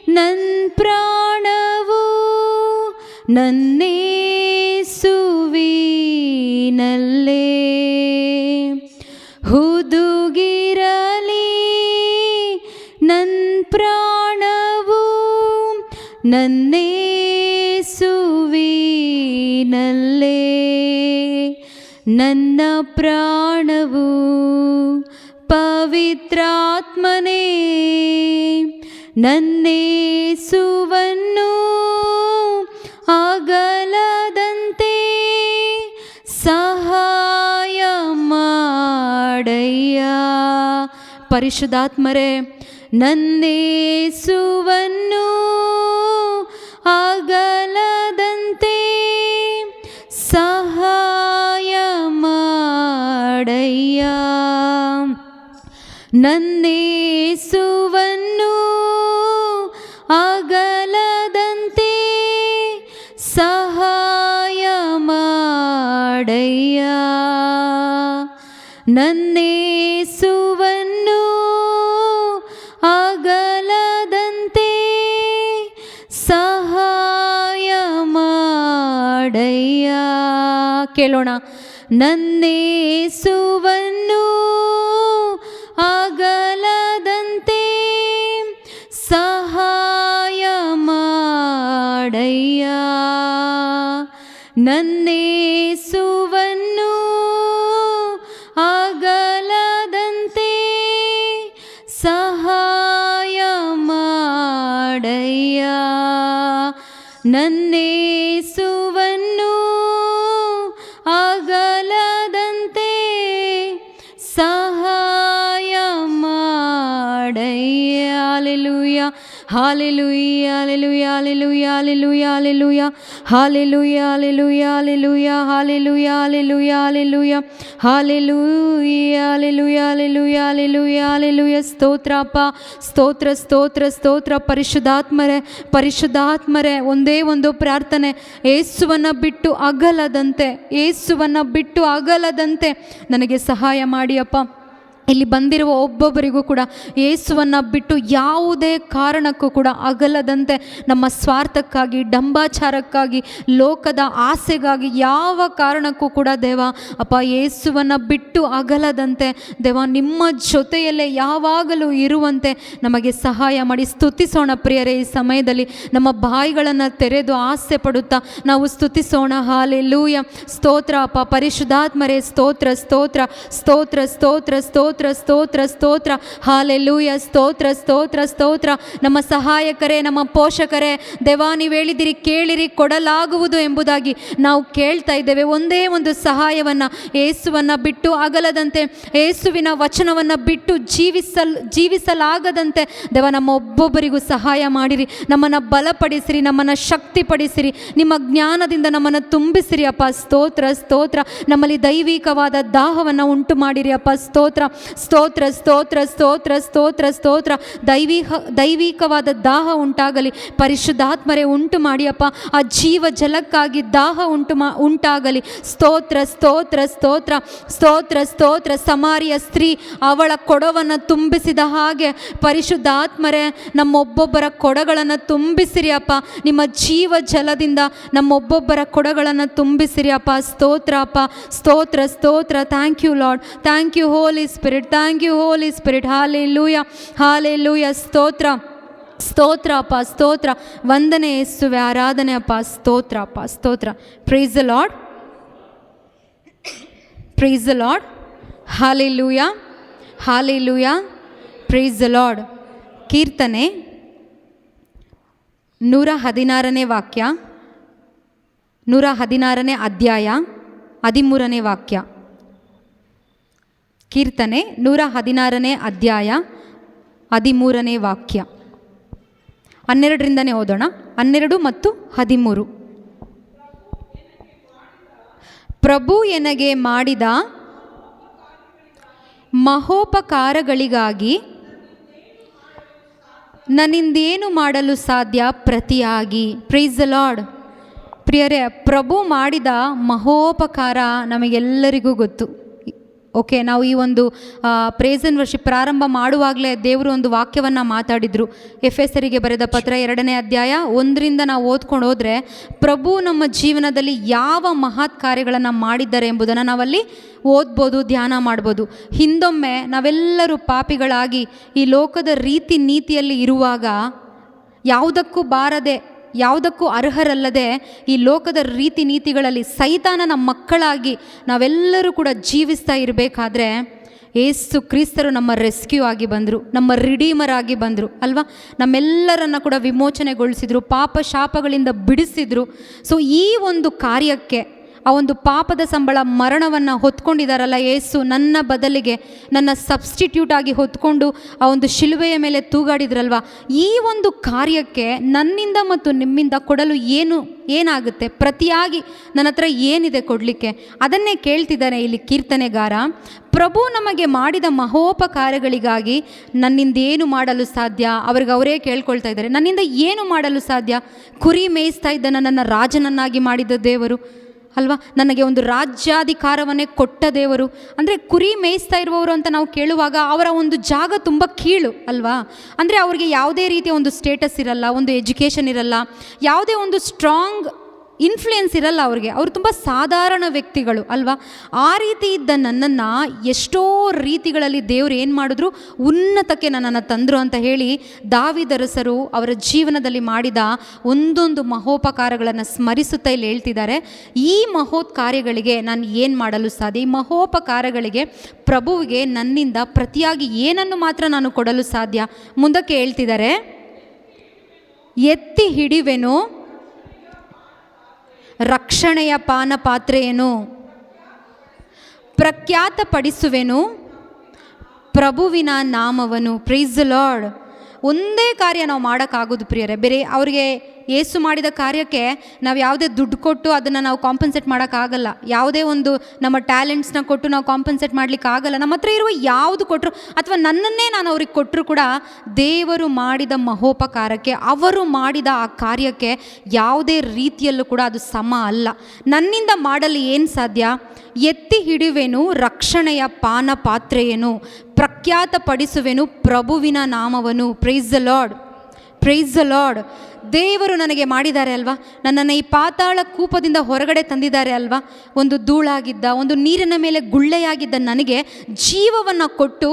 Speaker 1: ನನ್ನ ಪ್ರಾಣವು ನನ್ನೇಸುವಿನಲ್ಲೇ. ಹುದುಗಿರಲಿ ನನ್ನ ಪ್ರಾಣವು ನನ್ನೇಸುವಿನಲ್ಲೇ. ನನ್ನ ಪ್ರಾಣವು ಪವಿತ್ರಾತ್ಮನೇ ನನ್ನೇಸುವನ್ನು ಅಗಲದಂತೆ ಸಹಾಯ ಮಾಡಯ್ಯ. ಪರಿಶುದ್ಧಾತ್ಮರೇ, ನನ್ನೇಸುವನ್ನು ಅಗಲದಂತೆ ಸಹಾಯ ಮಾಡಯ್ಯ. ನನ್ನೇಸುವನ್ನು ಅಗಲದಂತೆ ಸಹಾಯ ಮಾಡಯ್ಯ. ನನ್ನೇಸುವನ್ನು ಅಗಲದಂತೆ ಸಹಾಯ ಮಾಡಯ್ಯ. ಕೇಳೋಣ. ನನ್ನೇಸುವನ್ನು ಅಗಲದಂತೆ ಸಹಾಯ ಮಾಡಯ್ಯ. ನನ್ನೇಸುವನ್ನು ಅಗಲದಂತೆ ಸಹಾಯ ಮಾಡಯ್ಯ. ನನ್ನೇಸುವನ್ನು ಅಗಲದಂತೆ ಸಹಾಯ ಮಾಡಯ್ಯ. Hallelujah hallelujah hallelujah hallelujah hallelujah hallelujah hallelujah hallelujah hallelujah hallelujah hallelujah hallelujah hallelujah hallelujah hallelujah ಸ್ತೋತ್ರ ಅಪ್ಪ, ಸ್ತೋತ್ರ ಸ್ತೋತ್ರ ಸ್ತೋತ್ರ. ಪರಿಶುದ್ಧಾತ್ಮರೇ ಒಂದೇ ಒಂದು ಪ್ರಾರ್ಥನೆ, ಯೇಸುವನ್ನು ಬಿಟ್ಟು ಅಗಲದಂತೆ, ಯೇಸುವನ್ನು ಬಿಟ್ಟು ಅಗಲದಂತೆ ನನಗೆ ಸಹಾಯ ಮಾಡಿ ಅಪ್ಪ. ಇಲ್ಲಿ ಬಂದಿರುವ ಒಬ್ಬೊಬ್ಬರಿಗೂ ಕೂಡ ಯೇಸುವನ್ನು ಬಿಟ್ಟು ಯಾವುದೇ ಕಾರಣಕ್ಕೂ ಕೂಡ ಅಗಲದಂತೆ, ನಮ್ಮ ಸ್ವಾರ್ಥಕ್ಕಾಗಿ, ಡಂಬಾಚಾರಕ್ಕಾಗಿ, ಲೋಕದ ಆಸೆಗಾಗಿ ಯಾವ ಕಾರಣಕ್ಕೂ ಕೂಡ ದೇವ ಅಪ್ಪ ಯೇಸುವನ್ನು ಬಿಟ್ಟು ಅಗಲದಂತೆ ದೇವ ನಿಮ್ಮ ಜೊತೆಯಲ್ಲೇ ಯಾವಾಗಲೂ ಇರುವಂತೆ ನಮಗೆ ಸಹಾಯ ಮಾಡಿ. ಸ್ತುತಿಸೋಣ ಪ್ರಿಯರೇ, ಈ ಸಮಯದಲ್ಲಿ ನಮ್ಮ ಬಾಯಿಗಳನ್ನು ತೆರೆದು ಆಸೆ ಪಡುತ್ತಾ ನಾವು ಸ್ತುತಿಸೋಣ. ಹಾಲೆಲೂಯಾ ಸ್ತೋತ್ರ ಅಪ್ಪ. ಪರಿಶುದ್ಧಾತ್ಮರೇ ಸ್ತೋತ್ರ ಸ್ತೋತ್ರ ಸ್ತೋತ್ರ ಸ್ತೋತ್ರ ಸ್ತೋತ್ರ ಸ್ತೋತ್ರ ಸ್ತೋತ್ರ. ಹಾಲೆಲೂಯಾ ಸ್ತೋತ್ರ ಸ್ತೋತ್ರ ಸ್ತೋತ್ರ. ನಮ್ಮ ಸಹಾಯಕರೇ, ನಮ್ಮ ಪೋಷಕರೇ ದೇವಾ, ನೀವು ಹೇಳಿದಿರಿ ಕೇಳಿರಿ ಕೊಡಲಾಗುವುದು ಎಂಬುದಾಗಿ ನಾವು ಕೇಳ್ತಾ ಇದ್ದೇವೆ. ಒಂದೇ ಒಂದು ಸಹಾಯವನ್ನು, ಯೇಸುವನ್ನು ಬಿಟ್ಟು ಅಗಲದಂತೆ, ಯೇಸುವಿನ ವಚನವನ್ನು ಬಿಟ್ಟು ಜೀವಿಸಲಾಗದಂತೆ ದೇವ ನಮ್ಮ ಒಬ್ಬೊಬ್ಬರಿಗೂ ಸಹಾಯ ಮಾಡಿರಿ. ನಮ್ಮನ್ನು ಬಲಪಡಿಸಿರಿ, ನಮ್ಮನ್ನು ಶಕ್ತಿಪಡಿಸಿರಿ, ನಿಮ್ಮ ಜ್ಞಾನದಿಂದ ನಮ್ಮನ್ನು ತುಂಬಿಸಿರಿ ಅಪ್ಪ. ಸ್ತೋತ್ರ ಸ್ತೋತ್ರ. ನಮ್ಮಲ್ಲಿ ದೈವಿಕವಾದ ದಾಹವನ್ನು ಉಂಟು ಮಾಡಿರಿ ಅಪ್ಪ. ಸ್ತೋತ್ರ ಸ್ತೋತ್ರ ಸ್ತೋತ್ರ ಸ್ತೋತ್ರ ಸ್ತೋತ್ರ ಸ್ತೋತ್ರ. ದೈವಿಕವಾದ ದಾಹ ಉಂಟಾಗಲಿ. ಪರಿಶುದ್ಧಾತ್ಮರೇ ಉಂಟು ಮಾಡಿಯಪ್ಪ, ಆ ಜೀವ ಜಲಕ್ಕಾಗಿ ದಾಹ ಉಂಟಾಗಲಿ. ಸ್ತೋತ್ರ ಸ್ತೋತ್ರ ಸ್ತೋತ್ರ ಸ್ತೋತ್ರ ಸ್ತೋತ್ರ. ಸಮಾರಿಯ ಸ್ತ್ರೀ ಅವಳ ಕೊಡವನ್ನು ತುಂಬಿಸಿದ ಹಾಗೆ ಪರಿಶುದ್ಧಾತ್ಮರೇ ನಮ್ಮೊಬ್ಬೊಬ್ಬರ ಕೊಡಗಳನ್ನು ತುಂಬಿಸಿರಿ ಅಪ್ಪ. ನಿಮ್ಮ ಜೀವ ಜಲದಿಂದ ನಮ್ಮೊಬ್ಬೊಬ್ಬರ ಕೊಡಗಳನ್ನು ತುಂಬಿಸಿರಿ ಅಪ್ಪ. ಸ್ತೋತ್ರ ಅಪ್ಪ, ಸ್ತೋತ್ರ ಸ್ತೋತ್ರ. Thank you Lord, thank you Holy Spirit, thank you Holy Spirit. Hallelujah hallelujah ಸ್ತೋತ್ರ ಸ್ತೋತ್ರ ಅಪ್ಪ, ಸ್ತೋತ್ರ. ವಂದನೆ ಯೇಸುವೆ, ಆರಾಧನೆ ಅಪ್ಪ. ಸ್ತೋತ್ರ ಅಪ್ಪ, ಸ್ತೋತ್ರ. Price the lord, price the lord. Hallelujah hallelujah. Price the lord. ಕೀರ್ತನೆ 116ನೇ ವಾಕ್ಯ, 116ನೇ ಅಧ್ಯಾಯ 13ನೇ ವಾಕ್ಯ. ಕೀರ್ತನೆ 116ನೇ ಅಧ್ಯಾಯ 13ನೇ ವಾಕ್ಯ. 12ರಿಂದನೇ ಓದೋಣ. 12 ಮತ್ತು 13. ಪ್ರಭು ಎನಗೆ ಮಾಡಿದ ಮಹೋಪಕಾರಗಳಿಗಾಗಿ ನನ್ನಿಂದೇನು ಮಾಡಲು ಸಾಧ್ಯ ಪ್ರತಿಯಾಗಿ. Price the lord. ಪ್ರಿಯರೇ, ಪ್ರಭು ಮಾಡಿದ ಮಹೋಪಕಾರ ನಮಗೆಲ್ಲರಿಗೂ ಗೊತ್ತು. ಓಕೆ, ನಾವು ಈ ಒಂದು ಪ್ರೇಸ್ ಆ್ಯಂಡ್ ವರ್ಷಿಪ್ ಪ್ರಾರಂಭ ಮಾಡುವಾಗಲೇ ದೇವರು ಒಂದು ವಾಕ್ಯವನ್ನು ಮಾತಾಡಿದರು. ಎಫೆಸರಿಗೆ ಬರೆದ ಪತ್ರ 2ನೇ ಅಧ್ಯಾಯ 1ರಿಂದ ನಾವು ಓದ್ಕೊಂಡು ಹೋದರೆ ಪ್ರಭು ನಮ್ಮ ಜೀವನದಲ್ಲಿ ಯಾವ ಮಹತ್ ಕಾರ್ಯಗಳನ್ನು ಮಾಡಿದ್ದಾರೆ ಎಂಬುದನ್ನು ನಾವಲ್ಲಿ ಓದ್ಬೋದು, ಧ್ಯಾನ ಮಾಡ್ಬೋದು. ಹಿಂದೊಮ್ಮೆ ನಾವೆಲ್ಲರೂ ಪಾಪಿಗಳಾಗಿ ಈ ಲೋಕದ ರೀತಿ ನೀತಿಯಲ್ಲಿ ಇರುವಾಗ ಯಾವುದಕ್ಕೂ ಬಾರದೆ, ಯಾವುದಕ್ಕೂ ಅರ್ಹರಲ್ಲದೆ ಈ ಲೋಕದ ರೀತಿ ನೀತಿಗಳಲ್ಲಿ ಸೈತಾನನ ಮಕ್ಕಳಾಗಿ ನಾವೆಲ್ಲರೂ ಕೂಡ ಜೀವಿಸ್ತಾ ಇರಬೇಕಾದ್ರೆ ಯೇಸು ಕ್ರಿಸ್ತರು ನಮ್ಮ ರೆಸ್ಕ್ಯೂ ಆಗಿ ಬಂದರು, ನಮ್ಮ ರಿಡೀಮರ್ ಆಗಿ ಬಂದರು ಅಲ್ವಾ. ನಮ್ಮೆಲ್ಲರನ್ನು ಕೂಡ ವಿಮೋಚನೆಗೊಳಿಸಿದರು, ಪಾಪ ಶಾಪಗಳಿಂದ ಬಿಡಿಸಿದರು. ಸೊ ಈ ಒಂದು ಕಾರ್ಯಕ್ಕೆ, ಆ ಒಂದು ಪಾಪದ ಸಂಬಳ ಮರಣವನ್ನು ಹೊತ್ಕೊಂಡಿದ್ದಾರಲ್ಲ ಯೇಸು, ನನ್ನ ಬದಲಿಗೆ ನನ್ನ ಸಬ್ಸ್ಟಿಟ್ಯೂಟ್ ಆಗಿ ಹೊತ್ಕೊಂಡು ಆ ಒಂದು ಶಿಲುಬೆಯ ಮೇಲೆ ತೂಗಾಡಿದ್ರಲ್ವ, ಈ ಒಂದು ಕಾರ್ಯಕ್ಕೆ ನನ್ನಿಂದ ಮತ್ತು ನಿಮ್ಮಿಂದ ಕೊಡಲು ಏನಾಗುತ್ತೆ, ಪ್ರತಿಯಾಗಿ ನನ್ನ ಹತ್ರ ಏನಿದೆ ಕೊಡಲಿಕ್ಕೆ, ಅದನ್ನೇ ಕೇಳ್ತಿದ್ದಾನೆ ಇಲ್ಲಿ ಕೀರ್ತನೆಗಾರ. ಪ್ರಭು ನಮಗೆ ಮಾಡಿದ ಮಹೋಪಕಾರಗಳಿಗಾಗಿ ನನ್ನಿಂದ ಏನು ಮಾಡಲು ಸಾಧ್ಯ? ಅವರೇ ಕೇಳ್ಕೊಳ್ತಾ ಇದ್ದಾರೆ, ನನ್ನಿಂದ ಏನು ಮಾಡಲು ಸಾಧ್ಯ? ಕುರಿ ಮೇಯಿಸ್ತಾ ಇದ್ದ ನನ್ನನ್ನು ರಾಜನನ್ನಾಗಿ ಮಾಡಿದ ದೇವರು ಅಲ್ವಾ, ನನಗೆ ಒಂದು ರಾಜ್ಯಾಧಿಕಾರವನ್ನೇ ಕೊಟ್ಟ ದೇವರು. ಅಂದರೆ ಕುರಿ ಮೇಯಿಸ್ತಾ ಇರುವವರು ಅಂತ ನಾವು ಕೇಳುವಾಗ ಅವರ ಒಂದು ಜಾಗ ತುಂಬ ಕೀಳು ಅಲ್ವಾ. ಅಂದರೆ ಅವ್ರಿಗೆ ಯಾವುದೇ ರೀತಿಯ ಒಂದು ಸ್ಟೇಟಸ್ ಇರಲ್ಲ, ಒಂದು ಎಜುಕೇಷನ್ ಇರಲ್ಲ, ಯಾವುದೇ ಒಂದು ಸ್ಟ್ರಾಂಗ್ ಇನ್ಫ್ಲುಯೆನ್ಸ್ ಇರಲ್ಲ ಅವ್ರಿಗೆ. ಅವರು ತುಂಬ ಸಾಧಾರಣ ವ್ಯಕ್ತಿಗಳು ಅಲ್ವಾ. ಆ ರೀತಿ ಇದ್ದ ನನ್ನನ್ನು ಎಷ್ಟೋ ರೀತಿಗಳಲ್ಲಿ ದೇವರು ಏನು ಮಾಡಿದ್ರು, ಉನ್ನತಕ್ಕೆ ನನ್ನನ್ನು ತಂದರು ಅಂತ ಹೇಳಿ ದಾವೀದರಸರು ಅವರ ಜೀವನದಲ್ಲಿ ಮಾಡಿದ ಒಂದೊಂದು ಮಹೋಪಕಾರಗಳನ್ನು ಸ್ಮರಿಸುತ್ತಾ ಇಲ್ಲಿ ಹೇಳ್ತಿದ್ದಾರೆ. ಈ ಮಹೋತ್ ಕಾರ್ಯಗಳಿಗೆ ನಾನು ಏನು ಮಾಡಲು ಸಾಧ್ಯ? ಈ ಮಹೋಪಕಾರಗಳಿಗೆ ಪ್ರಭುವಿಗೆ ನನ್ನಿಂದ ಪ್ರತಿಯಾಗಿ ಏನನ್ನು ಮಾತ್ರ ನಾನು ಕೊಡಲು ಸಾಧ್ಯ? ಮುಂದಕ್ಕೆ ಹೇಳ್ತಿದ್ದಾರೆ, ಎತ್ತಿ ಹಿಡಿವೆನು ರಕ್ಷಣೆಯ ಪಾನ ಪಾತ್ರೆಯನ್ನು, ಪ್ರಖ್ಯಾತಪಡಿಸುವೆನು ಪ್ರಭುವಿನ ನಾಮವನ್ನು. Price the lord. ಒಂದೇ ಕಾರ್ಯ ನಾವು ಮಾಡೋಕ್ಕಾಗೋದು ಪ್ರಿಯರೇ. ಬೇರೆ ಅವರಿಗೆ ಯೇಸು ಮಾಡಿದ ಕಾರ್ಯಕ್ಕೆ ನಾವು ಯಾವುದೇ ದುಡ್ಡು ಕೊಟ್ಟು ಅದನ್ನು ನಾವು ಕಾಂಪನ್ಸೇಟ್ ಮಾಡೋಕ್ಕಾಗಲ್ಲ. ಯಾವುದೇ ಒಂದು ನಮ್ಮ ಟ್ಯಾಲೆಂಟ್ಸ್ನ ಕೊಟ್ಟು ನಾವು ಕಾಂಪನ್ಸೇಟ್ ಮಾಡಲಿಕ್ಕಾಗಲ್ಲ. ನಮ್ಮ ಹತ್ರ ಇರುವ ಯಾವುದು ಕೊಟ್ಟರು ಅಥವಾ ನನ್ನನ್ನೇ ನಾನು ಅವ್ರಿಗೆ ಕೊಟ್ಟರು ಕೂಡ ದೇವರು ಮಾಡಿದ ಮಹೋಪಕಾರಕ್ಕೆ, ಅವರು ಮಾಡಿದ ಆ ಕಾರ್ಯಕ್ಕೆ ಯಾವುದೇ ರೀತಿಯಲ್ಲೂ ಕೂಡ ಅದು ಸಮ ಅಲ್ಲ. ನನ್ನಿಂದ ಮಾಡಲು ಏನು ಸಾಧ್ಯ? ಎತ್ತಿ ಹಿಡಿಯುವೆನು ರಕ್ಷಣೆಯ ಪಾನ ಪಾತ್ರೆಯೇನು, ಪ್ರಖ್ಯಾತಪಡಿಸುವೆನು ಪ್ರಭುವಿನ ನಾಮವನ್ನು. Price the lord, price the lord. ದೇವರು ನನಗೆ ಮಾಡಿದ್ದಾರೆ ಅಲ್ವಾ, ನನ್ನನ್ನು ಈ ಪಾತಾಳ ಕೂಪದಿಂದ ಹೊರಗಡೆ ತಂದಿದ್ದಾರೆ ಅಲ್ವಾ. ಒಂದು ಧೂಳಾಗಿದ್ದ, ಒಂದು ನೀರಿನ ಮೇಲೆ ಗುಳ್ಳೆಯಾಗಿದ್ದ ನನಗೆ ಜೀವವನ್ನು ಕೊಟ್ಟು,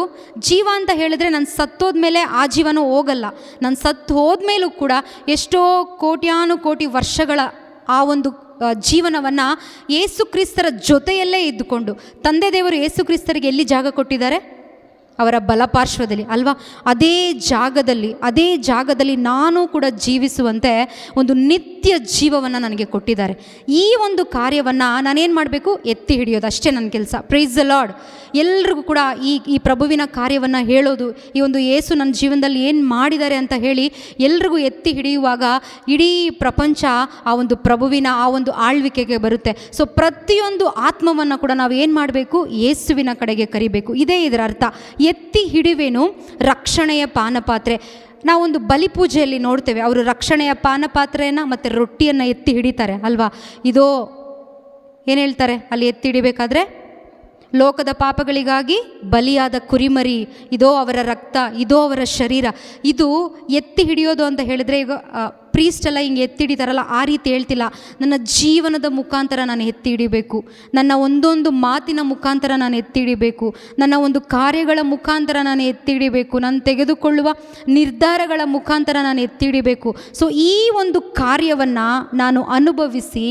Speaker 1: ಜೀವ ಅಂತ ಹೇಳಿದ್ರೆ ನಾನು ಸತ್ತೋದ್ಮೇಲೆ ಆ ಜೀವನೂ ಹೋಗಲ್ಲ. ನಾನು ಸತ್ತು ಹೋದ್ಮೇಲೂ ಕೂಡ ಎಷ್ಟೋ ಕೋಟ್ಯಾನುಕೋಟಿ ವರ್ಷಗಳ ಆ ಒಂದು ಜೀವನವನ್ನು ಯೇಸು ಕ್ರಿಸ್ತರ ಜೊತೆಯಲ್ಲೇ ಇದ್ದುಕೊಂಡು, ತಂದೆ ದೇವರು ಯೇಸು ಕ್ರಿಸ್ತರಿಗೆ ಎಲ್ಲಿ ಜಾಗ ಕೊಟ್ಟಿದ್ದಾರೆ? ಅವರ ಬಲಪಾರ್ಶ್ವದಲ್ಲಿ ಅಲ್ವಾ. ಅದೇ ಜಾಗದಲ್ಲಿ ನಾನು ಕೂಡ ಜೀವಿಸುವಂತೆ ಒಂದು ನಿತ್ಯ ಜೀವವನ್ನು ನನಗೆ ಕೊಟ್ಟಿದ್ದಾರೆ. ಈ ಒಂದು ಕಾರ್ಯವನ್ನು ನಾನೇನು ಮಾಡಬೇಕು? ಎತ್ತಿ ಹಿಡಿಯೋದು ಅಷ್ಟೇ ನನ್ನ ಕೆಲಸ. Price the lord. ಎಲ್ರಿಗೂ ಕೂಡ ಈ ಪ್ರಭುವಿನ ಕಾರ್ಯವನ್ನು ಹೇಳೋದು, ಈ ಒಂದು ಯೇಸು ನನ್ನ ಜೀವನದಲ್ಲಿ ಏನು ಮಾಡಿದ್ದಾರೆ ಅಂತ ಹೇಳಿ ಎಲ್ರಿಗೂ ಎತ್ತಿ ಹಿಡಿಯುವಾಗ ಇಡೀ ಪ್ರಪಂಚ ಆ ಒಂದು ಪ್ರಭುವಿನ ಆ ಒಂದು ಆಳ್ವಿಕೆಗೆ ಬರುತ್ತೆ. ಸೊ ಪ್ರತಿಯೊಂದು ಆತ್ಮವನ್ನು ಕೂಡ ನಾವು ಏನು ಮಾಡಬೇಕು? ಯೇಸುವಿನ ಕಡೆಗೆ ಕರಿಬೇಕು. ಇದೇ ಇದರ ಅರ್ಥ. ಎತ್ತಿ ಹಿಡಿಯುವೆನು ರಕ್ಷಣೆಯ ಪಾನಪಾತ್ರೆ. ನಾವೊಂದು ಬಲಿಪೂಜೆಯಲ್ಲಿ ನೋಡ್ತೇವೆ, ಅವರು ರಕ್ಷಣೆಯ ಪಾನಪಾತ್ರೆಯನ್ನು ಮತ್ತು ರೊಟ್ಟಿಯನ್ನು ಎತ್ತಿ ಹಿಡಿತಾರೆ ಅಲ್ವಾ. ಇದೋ ಏನು ಹೇಳ್ತಾರೆ ಅಲ್ಲಿ ಎತ್ತಿ ಹಿಡಿಬೇಕಾದ್ರೆ? ಲೋಕದ ಪಾಪಗಳಿಗಾಗಿ ಬಲಿಯಾದ ಕುರಿಮರಿ, ಇದೋ ಅವರ ರಕ್ತ, ಇದೋ ಅವರ ಶರೀರ. ಇದು ಎತ್ತಿ ಹಿಡಿಯೋದು ಅಂತ ಹೇಳಿದ್ರೆ, ಈಗ ಪ್ರೀಸ್ಟ್ ಎಲ್ಲ ಹಿಂಗೆ ಎತ್ತಿ ಹಿಡಿತಾರಲ್ಲ, ಆ ರೀತಿ ಹೇಳ್ತಿಲ್ಲ. ನನ್ನ ಜೀವನದ ಮುಖಾಂತರ ನಾನು ಎತ್ತಿ ಹಿಡಿಬೇಕು, ನನ್ನ ಒಂದೊಂದು ಮಾತಿನ ಮುಖಾಂತರ ನಾನು ಎತ್ತಿ ಹಿಡಿಬೇಕು, ನನ್ನ ಒಂದು ಕಾರ್ಯಗಳ ಮುಖಾಂತರ ನಾನು ಎತ್ತಿ ಹಿಡಿಬೇಕು, ನಾನು ತೆಗೆದುಕೊಳ್ಳುವ ನಿರ್ಧಾರಗಳ ಮುಖಾಂತರ ನಾನು ಎತ್ತಿ ಹಿಡಿಬೇಕು. ಸೊ ಈ ಒಂದು ಕಾರ್ಯವನ್ನು ನಾನು ಅನುಭವಿಸಿ,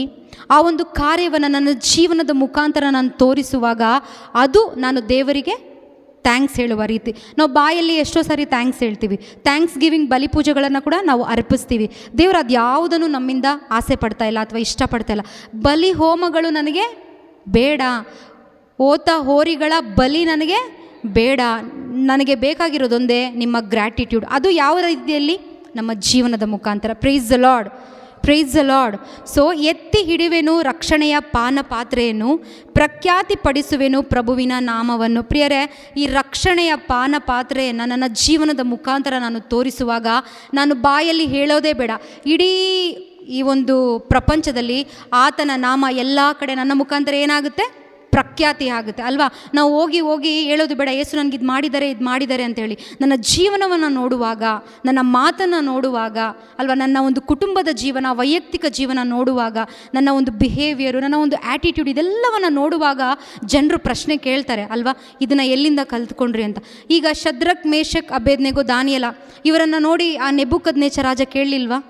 Speaker 1: ಆ ಒಂದು ಕಾರ್ಯವನ್ನು ನನ್ನ ಜೀವನದ ಮುಖಾಂತರ ನಾನು ತೋರಿಸುವಾಗ ಅದು ನಾನು ದೇವರಿಗೆ ಥ್ಯಾಂಕ್ಸ್ ಹೇಳುವ ರೀತಿ. ನಾವು ಬಾಯಲ್ಲಿ ಎಷ್ಟೋ ಸಾರಿ ಥ್ಯಾಂಕ್ಸ್ ಹೇಳ್ತೀವಿ, ಥ್ಯಾಂಕ್ಸ್ ಗಿವಿಂಗ್ ಬಲಿಪೂಜೆಗಳನ್ನು ಕೂಡ ನಾವು ಅರ್ಪಿಸ್ತೀವಿ. ದೇವರು ಅದು ಯಾವುದನ್ನು ನಮ್ಮಿಂದ ಆಸೆ ಪಡ್ತಾ ಇಲ್ಲ ಅಥವಾ ಇಷ್ಟಪಡ್ತಾ ಇಲ್ಲ. ಬಲಿ ಹೋಮಗಳು ನನಗೆ ಬೇಡ, ಓತ ಹೋರಿಗಳ ಬಲಿ ನನಗೆ ಬೇಡ. ನನಗೆ ಬೇಕಾಗಿರೋದೊಂದೇ ನಿಮ್ಮ ಗ್ರ್ಯಾಟಿಟ್ಯೂಡ್. ಅದು ಯಾವ ರೀತಿಯಲ್ಲಿ? ನಮ್ಮ ಜೀವನದ ಮುಖಾಂತರ. Price the lord, price the lord. So ಎತ್ತಿ ಹಿಡಿವೆನು ರಕ್ಷಣೆಯ ಪಾನ ಪಾತ್ರೆಯನ್ನು, ಪ್ರಖ್ಯಾತಿಪಡಿಸುವೆನು ಪ್ರಭುವಿನ ನಾಮವನ್ನು. ಪ್ರಿಯರೇ, ಈ ರಕ್ಷಣೆಯ ಪಾನ ಪಾತ್ರೆಯನ್ನು ನನ್ನ ಜೀವನದ ಮುಖಾಂತರ ನಾನು ತೋರಿಸುವಾಗ ನಾನು ಬಾಯಲ್ಲಿ ಹೇಳೋದೇ ಬೇಡ, ಇಡೀ ಈ ಒಂದು ಪ್ರಪಂಚದಲ್ಲಿ ಆತನ ನಾಮ ಎಲ್ಲ ಕಡೆ ನನ್ನ ಮುಖಾಂತರ ಏನಾಗುತ್ತೆ? ಪ್ರಖ್ಯಾತಿ ಆಗುತ್ತೆ ಅಲ್ವಾ. ನಾವು ಹೋಗಿ ಹೇಳೋದು ಬೇಡ, ಯೇಸು ನನಗೆ ಇದು ಮಾಡಿದ್ದಾರೆ ಅಂತೇಳಿ. ನನ್ನ ಜೀವನವನ್ನು ನೋಡುವಾಗ, ನನ್ನ ಮಾತನ್ನು ನೋಡುವಾಗ ಅಲ್ವಾ, ನನ್ನ ಒಂದು ಕುಟುಂಬದ ಜೀವನ, ವೈಯಕ್ತಿಕ ಜೀವನ ನೋಡುವಾಗ, ನನ್ನ ಒಂದು ಬಿಹೇವಿಯರು, ನನ್ನ ಒಂದು ಆ್ಯಟಿಟ್ಯೂಡ್, ಇದೆಲ್ಲವನ್ನು ನೋಡುವಾಗ ಜನರು ಪ್ರಶ್ನೆ ಕೇಳ್ತಾರೆ ಅಲ್ವಾ, ಇದನ್ನು ಎಲ್ಲಿಂದ ಕಲ್ತ್ಕೊಂಡ್ರಿ ಅಂತ. ಈಗ ಶದ್ರಕ್, ಮೇಷಕ್, ಅಬೇದ್ನೆಗೋ, ದಾನಿಯೇಲ ಇವರನ್ನು ನೋಡಿ ಆ ನೆಬೂಕದ್ನೆಚ್ಚರ ರಾಜ ಕೇಳಲಿಲ್ವಾ?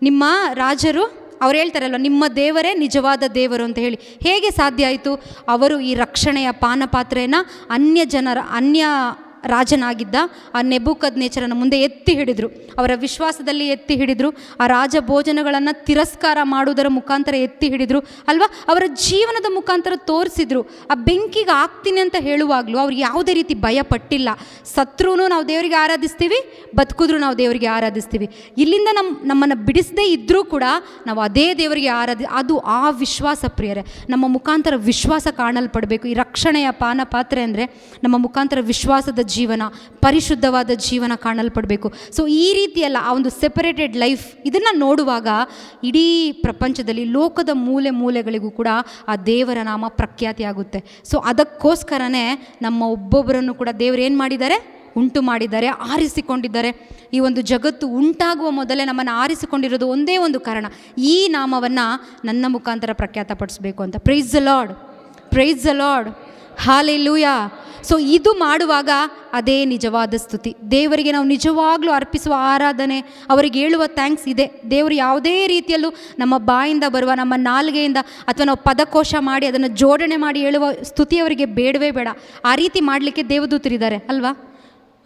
Speaker 1: ನಿಮ್ಮ ರಾಜರು ಅವ್ರು ಹೇಳ್ತಾರಲ್ವ, ನಿಮ್ಮ ದೇವರೇ ನಿಜವಾದ ದೇವರು ಅಂತ ಹೇಳಿ. ಹೇಗೆ ಸಾಧ್ಯ ಆಯಿತು? ಅವರು ಈ ರಕ್ಷಣೆಯ ಪಾನಪಾತ್ರೆಯನ್ನು ಅನ್ಯ ರಾಜನಾಗಿದ್ದ ಆ ನೆಬೂಕದ್ನೆಚ್ಚರನ ಮುಂದೆ ಎತ್ತಿ ಹಿಡಿದ್ರು. ಅವರ ವಿಶ್ವಾಸದಲ್ಲಿ ಎತ್ತಿ ಹಿಡಿದ್ರು. ಆ ರಾಜ ಭೋಜನಗಳನ್ನು ತಿರಸ್ಕಾರ ಮಾಡುವುದರ ಮುಖಾಂತರ ಎತ್ತಿ ಹಿಡಿದ್ರು ಅಲ್ವಾ. ಅವರ ಜೀವನದ ಮುಖಾಂತರ ತೋರಿಸಿದ್ರು. ಆ ಬೆಂಕಿಗೆ ಹಾಕ್ತೀನಿ ಅಂತ ಹೇಳುವಾಗಲೂ ಅವ್ರು ಯಾವುದೇ ರೀತಿ ಭಯ ಪಟ್ಟಿಲ್ಲ. ಸತ್ರೂ ನಾವು ದೇವರಿಗೆ ಆರಾಧಿಸ್ತೀವಿ, ಬದುಕಿದ್ರೂ ನಾವು ದೇವರಿಗೆ ಆರಾಧಿಸ್ತೀವಿ. ಇಲ್ಲಿಂದ ನಮ್ಮನ್ನು ಬಿಡಿಸದೇ ಇದ್ದರೂ ಕೂಡ ನಾವು ಅದೇ ದೇವರಿಗೆ ಅದು ಆ ವಿಶ್ವಾಸ. ಪ್ರಿಯರೇ, ನಮ್ಮ ಮುಖಾಂತರ ವಿಶ್ವಾಸ ಕಾಣಲ್ಪಡಬೇಕು. ಈ ರಕ್ಷಣೆಯ ಪಾನಪಾತ್ರೆ ಅಂದರೆ ನಮ್ಮ ಮುಖಾಂತರ ವಿಶ್ವಾಸದ ಜೀವನ, ಪರಿಶುದ್ಧವಾದ ಜೀವನ ಕಾಣಲ್ಪಡಬೇಕು. ಸೊ ಈ ರೀತಿಯಲ್ಲ, ಆ ಒಂದು ಸೆಪರೇಟೆಡ್ ಲೈಫ್, ಇದನ್ನು ನೋಡುವಾಗ ಇಡೀ ಪ್ರಪಂಚದಲ್ಲಿ ಲೋಕದ ಮೂಲೆ ಮೂಲೆಗಳಿಗೂ ಕೂಡ ಆ ದೇವರ ನಾಮ ಪ್ರಖ್ಯಾತಿ ಆಗುತ್ತೆ. ಸೊ ಅದಕ್ಕೋಸ್ಕರನೇ ನಮ್ಮ ಒಬ್ಬೊಬ್ಬರನ್ನು ಕೂಡ ದೇವರು ಏನು ಮಾಡಿದ್ದಾರೆ? ಉಂಟು ಮಾಡಿದ್ದಾರೆ, ಆರಿಸಿಕೊಂಡಿದ್ದಾರೆ. ಈ ಒಂದು ಜಗತ್ತು ಉಂಟಾಗುವ ಮೊದಲೇ ನಮ್ಮನ್ನು ಆರಿಸಿಕೊಂಡಿರೋದು ಒಂದೇ ಒಂದು ಕಾರಣ, ಈ ನಾಮವನ್ನು ನನ್ನ ಮುಖಾಂತರ ಪ್ರಖ್ಯಾತಪಡಿಸಬೇಕು ಅಂತ. Price the lord, price the lord, hallelujah. So ಇದು ಮಾಡುವಾಗ ಅದೇ ನಿಜವಾದ ಸ್ತುತಿ. ದೇವರಿಗೆ ನಾವು ನಿಜವಾಗ್ಲೂ ಅರ್ಪಿಸುವ ಆರಾಧನೆ, ಅವರಿಗೆ ಹೇಳುವ ಥ್ಯಾಂಕ್ಸ್ ಇದೆ. ದೇವರು ಯಾವುದೇ ರೀತಿಯಲ್ಲೂ ನಮ್ಮ ಬಾಯಿಂದ ಬರುವ, ನಮ್ಮ ನಾಲಿಗೆಯಿಂದ ಅಥವಾ ನಾವು ಪದಕೋಶ ಮಾಡಿ ಅದನ್ನು ಜೋಡಣೆ ಮಾಡಿ ಹೇಳುವ ಸ್ತುತಿ ಅವರಿಗೆ ಬೇಡವೇ ಬೇಡ. ಆ ರೀತಿ ಮಾಡಲಿಕ್ಕೆ ದೇವದೂತರಿದ್ದಾರೆ ಅಲ್ವಾ.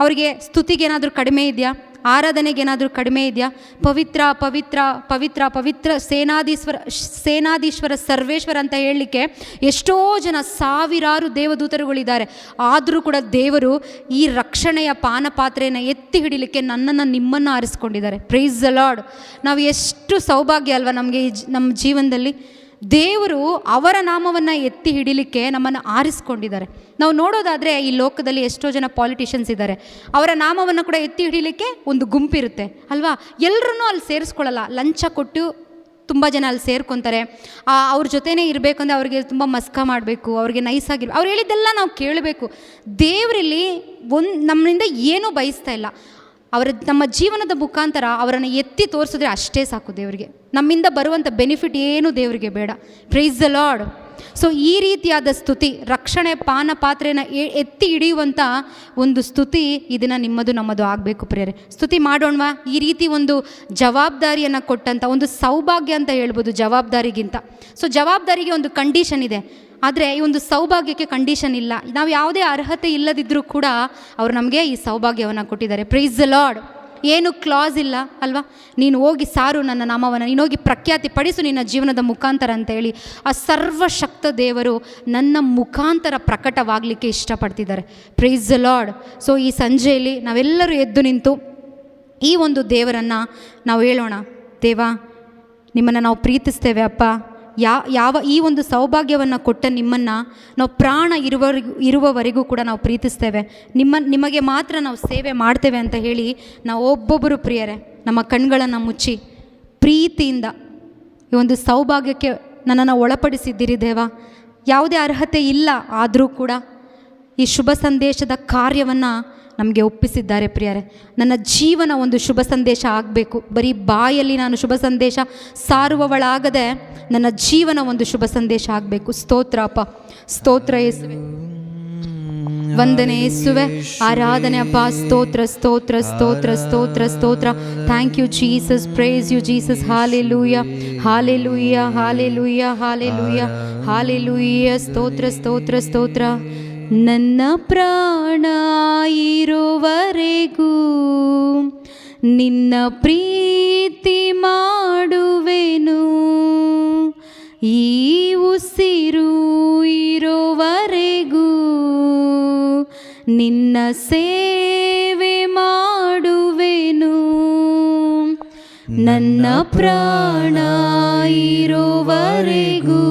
Speaker 1: ಅವರಿಗೆ ಸ್ತುತಿಗೆ ಏನಾದರೂ ಕಡಿಮೆ ಇದೆಯಾ? ಆರಾಧನೆಗೆ ಏನಾದರೂ ಕಡಿಮೆ ಇದೆಯಾ? ಪವಿತ್ರ ಪವಿತ್ರ ಪವಿತ್ರ ಪವಿತ್ರ ಸೇನಾಧೀಶ್ವರ ಸರ್ವೇಶ್ವರ ಅಂತ ಹೇಳಲಿಕ್ಕೆ ಎಷ್ಟೋ ಜನ ಸಾವಿರಾರು ದೇವದೂತರುಗಳಿದ್ದಾರೆ. ಆದರೂ ಕೂಡ ದೇವರು ಈ ರಕ್ಷಣೆಯ ಪಾನಪಾತ್ರೆಯನ್ನು ಎತ್ತಿ ಹಿಡಿಲಿಕ್ಕೆ ನನ್ನನ್ನು ನಿಮ್ಮನ್ನು ಆರಿಸ್ಕೊಂಡಿದ್ದಾರೆ. Price the lord. ನಾವು ಎಷ್ಟು ಸೌಭಾಗ್ಯ ಅಲ್ವಾ ನಮಗೆ ನಮ್ಮ ಜೀವನದಲ್ಲಿ. ದೇವರು ಅವರ ನಾಮವನ್ನು ಎತ್ತಿ ಹಿಡಿಲಿಕ್ಕೆ ನಮ್ಮನ್ನು ಆರಿಸ್ಕೊಂಡಿದ್ದಾರೆ. ನಾವು ನೋಡೋದಾದರೆ ಈ ಲೋಕದಲ್ಲಿ ಎಷ್ಟೋ ಜನ ಪಾಲಿಟಿಷಿಯನ್ಸ್ ಇದ್ದಾರೆ, ಅವರ ನಾಮವನ್ನು ಕೂಡ ಎತ್ತಿ ಹಿಡಿಲಿಕ್ಕೆ ಒಂದು ಗುಂಪಿರುತ್ತೆ ಅಲ್ವಾ. ಎಲ್ಲರೂ ಅಲ್ಲಿ ಸೇರಿಸ್ಕೊಳ್ಳಲ್ಲ, ಲಂಚ ಕೊಟ್ಟು ತುಂಬ ಜನ ಅಲ್ಲಿ ಸೇರ್ಕೊತಾರೆ. ಅವ್ರ ಜೊತೆನೇ ಇರಬೇಕಂದ್ರೆ ಅವ್ರಿಗೆ ತುಂಬ ಮಸ್ಕ ಮಾಡಬೇಕು, ಅವ್ರಿಗೆ ನೈಸಾಗಿರ್, ಅವ್ರು ಹೇಳಿದ್ದೆಲ್ಲ ನಾವು ಕೇಳಬೇಕು. ದೇವರಲ್ಲಿ ನಮ್ಮಿಂದ ಏನೂ ಬಯಸ್ತಾ ಇಲ್ಲ. ನಮ್ಮ ಜೀವನದ ಮುಖಾಂತರ ಅವರನ್ನು ಎತ್ತಿ ತೋರಿಸಿದ್ರೆ ಅಷ್ಟೇ ಸಾಕು ದೇವರಿಗೆ. ನಮ್ಮಿಂದ ಬರುವಂಥ ಬೆನಿಫಿಟ್ ಏನು ದೇವರಿಗೆ ಬೇಡ. Price the lord. ಸೊ ಈ ರೀತಿಯಾದ ಸ್ತುತಿ, ರಕ್ಷಣೆ ಪಾನಪಾತ್ರೆನ ಎತ್ತಿ ಹಿಡಿಯುವಂಥ ಒಂದು ಸ್ತುತಿ ಇದನ್ನು ನಿಮ್ಮದು ನಮ್ಮದು ಆಗಬೇಕು ಪ್ರಿಯರೇ. ಸ್ತುತಿ ಮಾಡೋಣವಾ? ಈ ರೀತಿ ಒಂದು ಜವಾಬ್ದಾರಿಯನ್ನು ಕೊಟ್ಟಂಥ ಒಂದು ಸೌಭಾಗ್ಯ ಅಂತ ಹೇಳ್ಬೋದು ಜವಾಬ್ದಾರಿಗಿಂತ. ಸೊ ಜವಾಬ್ದಾರಿಗೆ ಒಂದು ಕಂಡೀಷನ್ ಇದೆ, ಆದರೆ ಈ ಒಂದು ಸೌಭಾಗ್ಯಕ್ಕೆ ಕಂಡೀಷನ್ ಇಲ್ಲ. ನಾವು ಯಾವುದೇ ಅರ್ಹತೆ ಇಲ್ಲದಿದ್ದರೂ ಕೂಡ ಅವರು ನಮಗೆ ಈ ಸೌಭಾಗ್ಯವನ್ನು ಕೊಟ್ಟಿದ್ದಾರೆ. Price the lord. ಏನು ಕ್ಲಾಸ್ ಇಲ್ಲ ಅಲ್ವಾ. ನೀನು ಹೋಗಿ ಸಾರು ನನ್ನ ನಾಮವನ್ನು, ನೀನು ಹೋಗಿ ಪ್ರಖ್ಯಾತಿ ಪಡಿಸು ನಿನ್ನ ಜೀವನದ ಮುಖಾಂತರ ಅಂತೇಳಿ ಆ ಸರ್ವಶಕ್ತ ದೇವರು ನನ್ನ ಮುಖಾಂತರ ಪ್ರಕಟವಾಗಲಿಕ್ಕೆ ಇಷ್ಟಪಡ್ತಿದ್ದಾರೆ. Praise the lord. ಸೊ ಈ ಸಂಜೆಯಲ್ಲಿ ನಾವೆಲ್ಲರೂ ಎದ್ದು ನಿಂತು ಈ ಒಂದು ದೇವರನ್ನು ನಾವು ಹೇಳೋಣ, ದೇವ ನಿಮ್ಮನ್ನು ನಾವು ಪ್ರೀತಿಸ್ತೇವೆ ಅಪ್ಪ. ಯಾವ ಈ ಒಂದು ಸೌಭಾಗ್ಯವನ್ನು ಕೊಟ್ಟ ನಿಮ್ಮನ್ನು ನಾವು ಪ್ರಾಣ ಇರುವವರೆಗೂ ಕೂಡ ನಾವು ಪ್ರೀತಿಸ್ತೇವೆ. ನಿಮಗೆ ಮಾತ್ರ ನಾವು ಸೇವೆ ಮಾಡ್ತೇವೆ ಅಂತ ಹೇಳಿ ನಾವು ಒಬ್ಬೊಬ್ಬರು ಪ್ರಿಯರೇ ನಮ್ಮ ಕಣ್ಗಳನ್ನು ಮುಚ್ಚಿ ಪ್ರೀತಿಯಿಂದ ಈ ಒಂದು ಸೌಭಾಗ್ಯಕ್ಕೆ ನನ್ನನ್ನು ಒಳಪಡಿಸಿದ್ದೀರಿ ದೇವ. ಯಾವುದೇ ಅರ್ಹತೆ ಇಲ್ಲ, ಆದರೂ ಕೂಡ ಈ ಶುಭ ಸಂದೇಶದ ಕಾರ್ಯವನ್ನು ನಮಗೆ ಒಪ್ಪಿಸಿದ್ದಾರೆ ಪ್ರಿಯರೇ. ನನ್ನ ಜೀವನ ಒಂದು ಶುಭ ಸಂದೇಶ ಆಗಬೇಕು. ಬರೀ ಬಾಯಲ್ಲಿ ನಾನು ಶುಭ ಸಂದೇಶ ಸಾರುವವಳಾಗದೆ ನನ್ನ ಜೀವನ ಒಂದು ಶುಭ ಸಂದೇಶ ಆಗಬೇಕು. ಸ್ತೋತ್ರ ಅಪ್ಪ, ಸ್ತೋತ್ರ ಯೇಸುವೆ, ವಂದನೆ ಯೇಸುವೆ, ಆರಾಧನೆ ಅಪ್ಪ, ಸ್ತೋತ್ರ ಸ್ತೋತ್ರ ಸ್ತೋತ್ರ ಸ್ತೋತ್ರ ಸ್ತೋತ್ರ. Thank you Jesus, praise you Jesus. Hallelujah hallelujah hallelujah hallelujah hallelujah. ಸ್ತೋತ್ರ ಸ್ತೋತ್ರ ಸ್ತೋತ್ರ. ನನ್ನ ಪ್ರಾಣ ಇರುವವರೆಗೂ ನಿನ್ನ ಪ್ರೀತಿ ಮಾಡುವೆನು, ಈ ಉಸಿರು ಇರುವವರೆಗೂ ನಿನ್ನ ಸೇವೆ ಮಾಡುವೆನು. ನನ್ನ ಪ್ರಾಣ ಇರುವವರೆಗೂ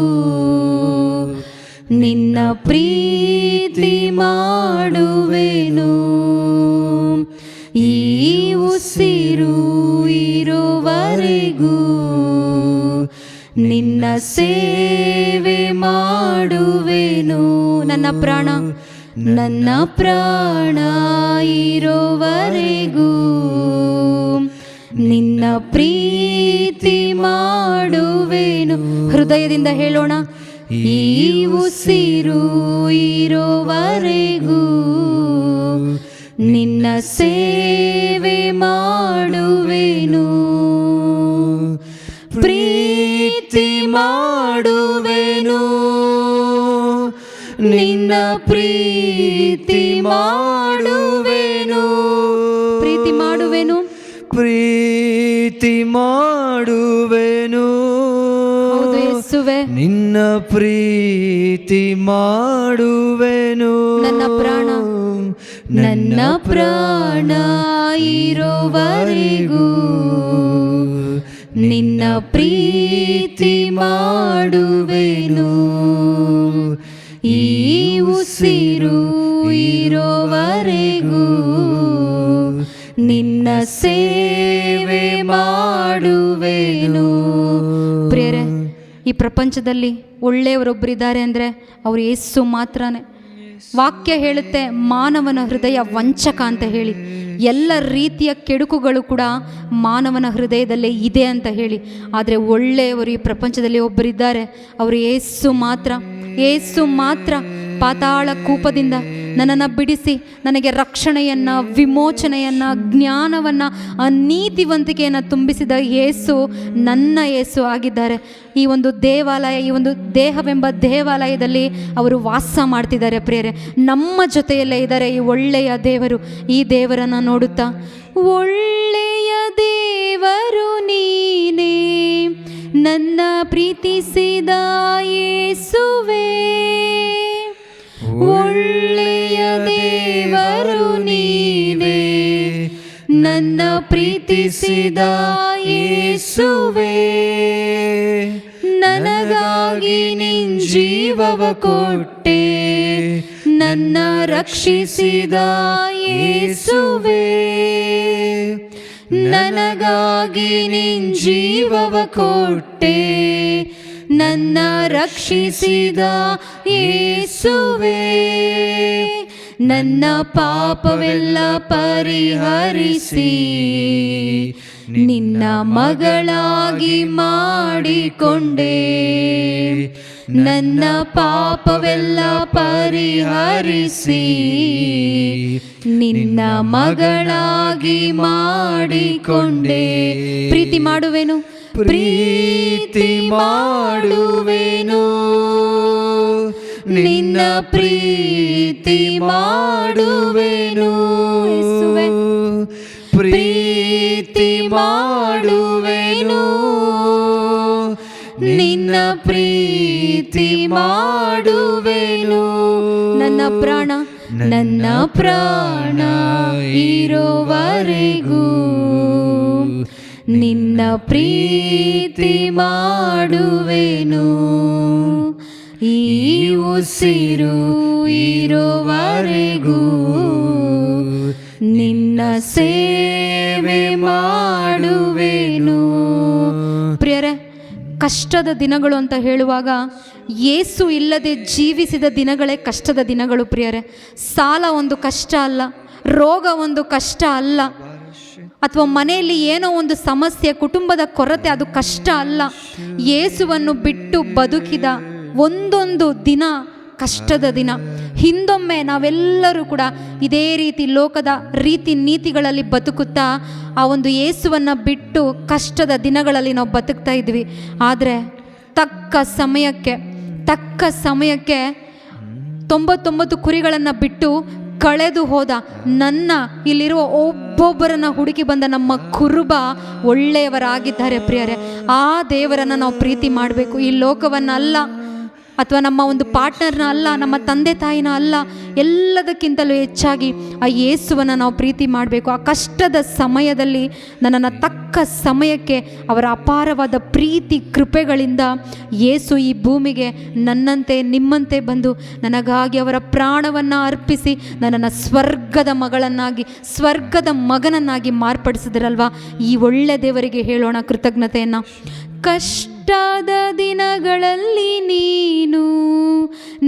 Speaker 1: ನಿನ್ನ ಪ್ರೀತಿ ಮಾಡುವೆನು, ಈ ಉಸಿರು ಇರುವವರೆಗೂ ನಿನ್ನ ಸೇವೆ ಮಾಡುವೆನು. ನನ್ನ ಪ್ರಾಣ ಇರುವವರೆಗೂ ನಿನ್ನ ಪ್ರೀತಿ ಮಾಡುವೆನು. ಹೃದಯದಿಂದ ಹೇಳೋಣ, ಈ ಉಸಿರು ಇರುವವರೆಗೂ ನಿನ್ನ ಸೇವೆ ಮಾಡುವೆನು, ಪ್ರೀತಿ ಮಾಡುವೆನು, ನಿನ್ನ ಪ್ರೀತಿ ಮಾಡುವೆನು, ಪ್ರೀತಿ ಮಾಡುವೆನು, ಪ್ರೀತಿ ಮಾಡುವೆನು. ಹೌದು ಯೇಸುವೆ, ನಿನ್ನ ಪ್ರೀತಿ ಮಾಡುವೆನು. ನನ್ನ ಪ್ರಾಣ ಇರುವವರೆಗೂ ನಿನ್ನ ಪ್ರೀತಿ ಮಾಡುವೆನು, ಈ ಉಸಿರು ಇರುವವರೆಗೂ ನಿನ್ನ ಸೇವೆ ಮಾಡುವೆನು. ಪ್ರಿಯರೇ, ಈ ಪ್ರಪಂಚದಲ್ಲಿ ಒಳ್ಳೆಯವರೊಬ್ಬರಿದ್ದಾರೆ ಅಂದರೆ ಅವರು ಯೇಸು ಮಾತ್ರನೇ. ವಾಕ್ಯ ಹೇಳುತ್ತೆ, ಮಾನವನ ಹೃದಯ ವಂಚಕ ಅಂತ ಹೇಳಿ. ಎಲ್ಲ ರೀತಿಯ ಕೆಡುಕುಗಳು ಕೂಡ ಮಾನವನ ಹೃದಯದಲ್ಲೇ ಇದೆ ಅಂತ ಹೇಳಿ. ಆದರೆ ಒಳ್ಳೆಯವರು ಈ ಪ್ರಪಂಚದಲ್ಲಿ ಒಬ್ಬರಿದ್ದಾರೆ, ಅವರು ಯೇಸು ಮಾತ್ರ. ಯೇಸು ಮಾತ್ರ ಪಾತಾಳ ಕೂಪದಿಂದ ನನ್ನನ್ನು ಬಿಡಿಸಿ ನನಗೆ ರಕ್ಷಣೆಯನ್ನು, ವಿಮೋಚನೆಯನ್ನು, ಜ್ಞಾನವನ್ನು, ನೀತಿವಂತಿಕೆಯನ್ನು ತುಂಬಿಸಿದ ಯೇಸು ನನ್ನ ಯೇಸು ಆಗಿದ್ದಾರೆ. ಈ ಒಂದು ದೇವಾಲಯ, ಈ ಒಂದು ದೇಹವೆಂಬ ದೇವಾಲಯದಲ್ಲಿ ಅವರು ವಾಸ ಮಾಡ್ತಿದ್ದಾರೆ ಪ್ರಿಯರೇ. ನಮ್ಮ ಜೊತೆಯಲ್ಲೇ ಇದ್ದಾರೆ ಈ ಒಳ್ಳೆಯ ದೇವರು. ಈ ದೇವರನ್ನು ನೋಡುತ್ತಾ, ಒಳ್ಳೆಯ ದೇವರು ನೀನೇ, ನನ್ನ ಪ್ರೀತಿಸಿದ ಯೇಸುವೇ, ಒಳ್ಳೆಯ ದೇವರು ನೀನೇ, ನನ್ನ ಪ್ರೀತಿಸಿದ ಯೇಸುವೇ, ನನಗಾಗಿ ನಿನ್ ಜೀವವ ಕೊಟ್ಟೆ, ನನ್ನ ರಕ್ಷಿಸಿದ ಯೇಸುವೇ, ನನಗಾಗಿ ನಿನ್ ಜೀವವ ಕೊಟ್ಟೆ, ನನ್ನ ರಕ್ಷಿಸಿದ ಯೇಸುವೇ, ನನ್ನ ಪಾಪವೆಲ್ಲ ಪರಿಹರಿಸಿ ನಿನ್ನ ಮಗಳಾಗಿ ಮಾಡಿಕೊಂಡೆ, ನನ್ನ ಪಾಪವೆಲ್ಲ ಪರಿಹರಿಸಿ ನಿನ್ನ ಮಗಳಾಗಿ ಮಾಡಿಕೊಂಡೆ. ಪ್ರೀತಿ ಮಾಡುವೆನು, ಪ್ರೀತಿ ಮಾಡುವೆನು, ನಿನ್ನ ಪ್ರೀತಿ ಮಾಡುವೆನು, ಪ್ರೀತಿ ಮಾಡುವೆನು, ನಿನ್ನ ಪ್ರೀತಿ ಮಾಡುವೆನು, ನನ್ನ ಪ್ರಾಣ, ನನ್ನ ಪ್ರಾಣ ಇರುವವರೆಗೂ ನಿನ್ನ ಪ್ರೀತಿ ಮಾಡುವೆನು, ಈ ಉಸಿರು ಇರುವವರೆಗೂ ನಿನ್ನ ಸೇವೆ ಮಾಡುವೆನು. ಪ್ರಿಯರೇ, ಕಷ್ಟದ ದಿನಗಳು ಅಂತ ಹೇಳುವಾಗ ಯೇಸು ಇಲ್ಲದೆ ಜೀವಿಸಿದ ದಿನಗಳೇ ಕಷ್ಟದ ದಿನಗಳು ಪ್ರಿಯರೇ. ಸಾಲ ಒಂದು ಕಷ್ಟ ಅಲ್ಲ, ರೋಗ ಒಂದು ಕಷ್ಟ ಅಲ್ಲ, ಅಥವಾ ಮನೆಯಲ್ಲಿ ಏನೋ ಒಂದು ಸಮಸ್ಯೆ, ಕುಟುಂಬದ ಕೊರತೆ, ಅದು ಕಷ್ಟ ಅಲ್ಲ. ಯೇಸುವನ್ನು ಬಿಟ್ಟು ಬದುಕಿದ ಒಂದೊಂದು ದಿನ ಕಷ್ಟದ ದಿನ. ಹಿಂದೊಮ್ಮೆ ನಾವೆಲ್ಲರೂ ಕೂಡ ಇದೇ ರೀತಿ ಲೋಕದ ರೀತಿ ನೀತಿಗಳಲ್ಲಿ ಬದುಕುತ್ತಾ ಆ ಒಂದು ಯೇಸುವನ್ನು ಬಿಟ್ಟು ಕಷ್ಟದ ದಿನಗಳಲ್ಲಿ ನಾವು ಬದುಕ್ತಾ ಇದ್ವಿ. ಆದರೆ ತಕ್ಕ ಸಮಯಕ್ಕೆ 99 ಕುರಿಗಳನ್ನು ಬಿಟ್ಟು ಕಳೆದು ಹೋದ ನನ್ನ ಇಲ್ಲಿರುವ ಒಬ್ಬೊಬ್ಬರನ್ನು ಹುಡುಕಿ ಬಂದ ನಮ್ಮ ಕುರುಬ ಒಳ್ಳೆಯವರಾಗಿದ್ದಾರೆ ಪ್ರಿಯರೇ. ಆ ದೇವರನ್ನು ನಾವು ಪ್ರೀತಿ ಮಾಡಬೇಕು. ಈ ಲೋಕವನ್ನಲ್ಲ, ಅಥವಾ ನಮ್ಮ ಒಂದು ಪಾರ್ಟ್ನರ್ನ ಅಲ್ಲ, ನಮ್ಮ ತಂದೆ ತಾಯಿನ ಅಲ್ಲ, ಎಲ್ಲದಕ್ಕಿಂತಲೂ ಹೆಚ್ಚಾಗಿ ಆ ಯೇಸುವನ್ನು ನಾವು ಪ್ರೀತಿ ಮಾಡಬೇಕು. ಆ ಕಷ್ಟದ ಸಮಯದಲ್ಲಿ ನನ್ನನ್ನು ತಕ್ಕ ಸಮಯಕ್ಕೆ ಅವರ ಅಪಾರವಾದ ಪ್ರೀತಿ ಕೃಪೆಗಳಿಂದ ಯೇಸು ಈ ಭೂಮಿಗೆ ನನ್ನಂತೆ ನಿಮ್ಮಂತೆ ಬಂದು ನನಗಾಗಿ ಅವರ ಪ್ರಾಣವನ್ನು ಅರ್ಪಿಸಿ ನನ್ನನ್ನು ಸ್ವರ್ಗದ ಮಗಳನ್ನಾಗಿ, ಸ್ವರ್ಗದ ಮಗನನ್ನಾಗಿ ಮಾರ್ಪಡಿಸಿದ್ರಲ್ವ. ಈ ಒಳ್ಳೆ ದೇವರಿಗೆ ಹೇಳೋಣ ಕೃತಜ್ಞತೆಯನ್ನು. ಕಷ್ಟದ ದಿನಗಳಲ್ಲಿ ನೀನು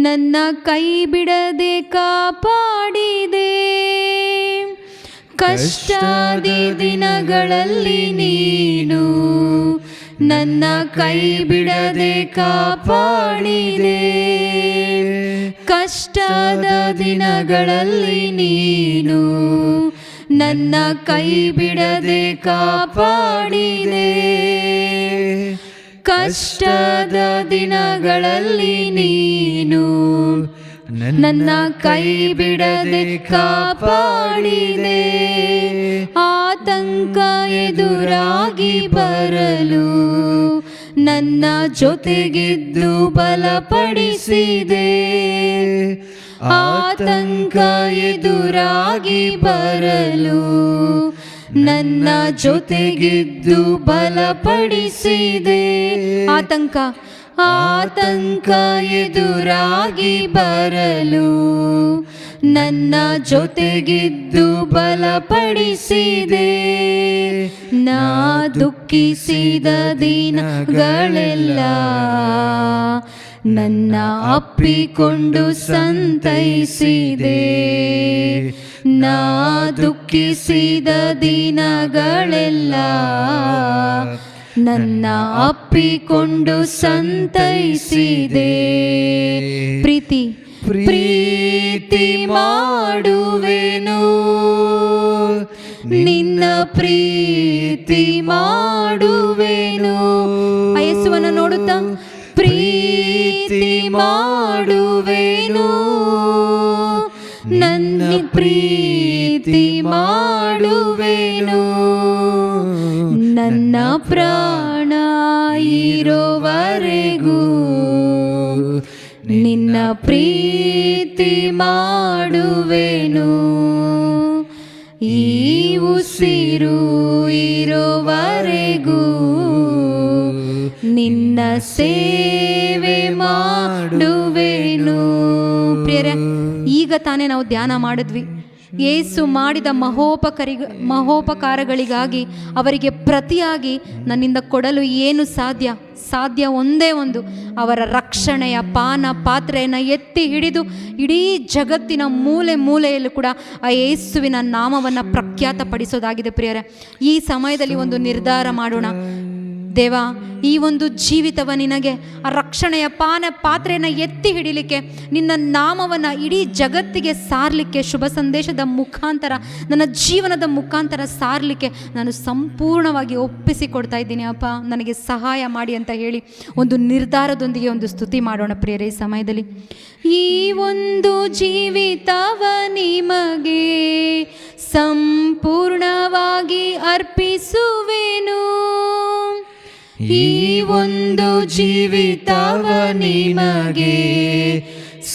Speaker 1: ನನ್ನ ಕೈ ಬಿಡದೆ ಕಾಪಾಡಿದೆ, ಕಷ್ಟದ ದಿನಗಳಲ್ಲಿ ನೀನು ನನ್ನ ಕೈ ಬಿಡದೆ ಕಾಪಾಡಿದೆ, ಕಷ್ಟದ ದಿನಗಳಲ್ಲಿ ನೀನು ನನ್ನ ಕೈ ಬಿಡದೆ ಕಾಪಾಡಿದೆ, ಕಷ್ಟದ ದಿನಗಳಲ್ಲಿ ನೀನು ನನ್ನ ಕೈ ಬಿಡದೆ ಕಾಪಾಡಿದೆ. ಆತಂಕ ಎದುರಾಗಿ ಬರಲು ನನ್ನ ಜೊತೆಗಿದ್ದು ಬಲಪಡಿಸಿದೆ, ಆತಂಕ ಎದುರಾಗಿ ಬರಲು ನನ್ನ ಜೊತೆಗಿದ್ದು ಬಲಪಡಿಸಿದೆ. ಆತಂಕ ಎದುರಾಗಿ ಬರಲು ನನ್ನ ಜೊತೆಗಿದ್ದು ಬಲಪಡಿಸಿದೆ. ನಾ ದುಃಖಿಸಿದ ದಿನಗಳೆಲ್ಲ ನನ್ನ ಅಪ್ಪಿಕೊಂಡು ಸಂತೈಸಿದೆ, ನಾ ದುಃಖಿಸಿದ ದಿನಗಳೆಲ್ಲ ನನ್ನ ಅಪ್ಪಿಕೊಂಡು ಸಂತೈಸಿದೆ. ಪ್ರೀತಿ
Speaker 2: ಪ್ರೀತಿ ಮಾಡುವೆನು, ನಿನ್ನ ಪ್ರೀತಿ ಮಾಡುವೆನು.
Speaker 1: ಯೇಸುವನ್ನು ನೋಡುತ್ತಾ
Speaker 2: ಪ್ರೀತಿ ಮಾಡುವೆನು, ನನ್ನ ಪ್ರೀತಿ ಮಾಡುವೆನು.
Speaker 1: ನನ್ನ ಪ್ರಾಣ ಇರುವವರೆಗೂ ನಿನ್ನ ಪ್ರೀತಿ ಮಾಡುವೆನು. ಈ ಉಸಿರು ಇರುವವರೆಗೂ ನಿನ್ನ ಸೇವೆ ಮಾಡುವೆನು. ಪ್ರಿಯರೇ, ಈಗ ತಾನೇ ನಾವು ಧ್ಯಾನ ಮಾಡಿದ್ವಿ. ಯೇಸು ಮಾಡಿದ ಮಹೋಪಕಾರಗಳಿಗಾಗಿ ಅವರಿಗೆ ಪ್ರತಿಯಾಗಿ ನನ್ನಿಂದ ಕೊಡಲು ಏನು ಸಾಧ್ಯ? ಸಾಧ್ಯ ಒಂದೇ ಒಂದು, ಅವರ ರಕ್ಷಣೆಯ ಪಾನ ಪಾತ್ರೆಯನ್ನು ಎತ್ತಿ ಹಿಡಿದು ಇಡೀ ಜಗತ್ತಿನ ಮೂಲೆ ಮೂಲೆಯಲ್ಲೂ ಕೂಡ ಆ ಯೇಸುವಿನ ನಾಮವನ್ನು ಪ್ರಖ್ಯಾತಪಡಿಸೋದಾಗಿದೆ. ಪ್ರಿಯರೇ, ಈ ಸಮಯದಲ್ಲಿ ಒಂದು ನಿರ್ಧಾರ ಮಾಡೋಣ. ದೇವಾ, ಈ ಒಂದು ಜೀವಿತವ ನಿನಗೆ ಆ ರಕ್ಷಣೆಯ ಪಾತ್ರೆಯನ್ನು ಎತ್ತಿ ಹಿಡಿಲಿಕ್ಕೆ, ನಿನ್ನ ನಾಮವನ್ನು ಇಡೀ ಜಗತ್ತಿಗೆ ಸಾರಲಿಕ್ಕೆ, ಶುಭ ಸಂದೇಶದ ಮುಖಾಂತರ, ನನ್ನ ಜೀವನದ ಮುಖಾಂತರ ಸಾರಲಿಕ್ಕೆ ನಾನು ಸಂಪೂರ್ಣವಾಗಿ ಒಪ್ಪಿಸಿಕೊಡ್ತಾ ಇದ್ದೀನಿ. ಅಪ್ಪ, ನನಗೆ ಸಹಾಯ ಮಾಡಿ ಅಂತ ಹೇಳಿ ಒಂದು ನಿರ್ಧಾರದೊಂದಿಗೆ ಒಂದು ಸ್ತುತಿ ಮಾಡೋಣ. ಪ್ರಿಯರೇ, ಈ ಸಮಯದಲ್ಲಿ ಈ ಒಂದು ಜೀವಿತವ ನಿಮಗೆ ಸಂಪೂರ್ಣವಾಗಿ ಅರ್ಪಿಸುವೆನು.
Speaker 2: ಈ ಒಂದು ಜೀವಿತವ ನಿಮಗೆ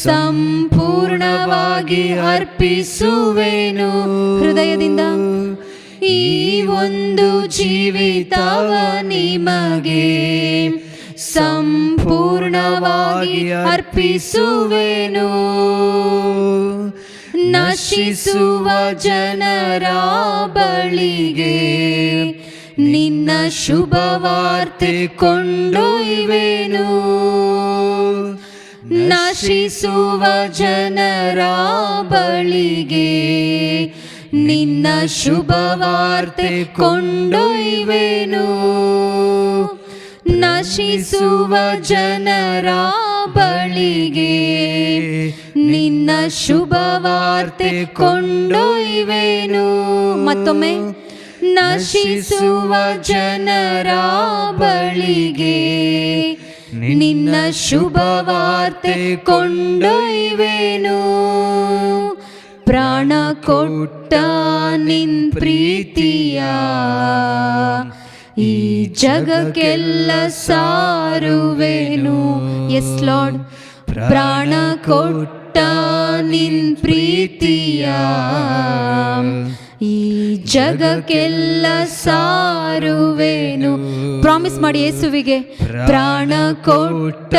Speaker 2: ಸಂಪೂರ್ಣವಾಗಿ ಅರ್ಪಿಸುವೆನು.
Speaker 1: ಹೃದಯದಿಂದ
Speaker 2: ಈ ಒಂದು ಜೀವಿತವ ನಿಮಗೆ ಸಂಪೂರ್ಣವಾಗಿ ಅರ್ಪಿಸುವೆನು. ನಶಿಸುವ ಜನರ ಬಳಿಗೆ ನಿನ್ನ ಶುಭವಾರ್ತೆ ಕೊಂಡೊಯ್ವೆನು. ನಶಿಸುವ ಜನರ ಬಳಿಗೆ ನಿನ್ನ ಶುಭವಾರ್ತೆ ಕೊಂಡೊಯ್ವೆನು. ನಶಿಸುವ ಜನರ ಬಳಿಗೆ ನಿನ್ನ ಶುಭವಾರ್ತೆ ಕೊಂಡೊಯ್ವೆನು.
Speaker 1: ಮತ್ತೊಮ್ಮೆ,
Speaker 2: ನಶಿಸುವ ಜನರ ಬಳಿಗೆ ನಿನ್ನ ಶುಭವಾರ್ತೆ ಕೊಂಡೊಯ್ವೆನು. ಪ್ರಾಣ ಕೊಟ್ಟ ನಿನ್ ಪ್ರೀತಿಯ ಈ ಜಗಕ್ಕೆಲ್ಲ ಸಾರುವೆನು.
Speaker 1: ಎಸ್ ಲಾರ್ಡ್,
Speaker 2: ಪ್ರಾಣ ಕೊಟ್ಟ ನಿನ್ ಪ್ರೀತಿಯ ಈ ಜಗಕ್ಕೆಲ್ಲ ಸಾರುವೆನು.
Speaker 1: ಪ್ರಾಮಿಸ್ ಮಾಡಿ ಯೇಸುವಿಗೆ,
Speaker 2: ಪ್ರಾಣ ಕೊಟ್ಟ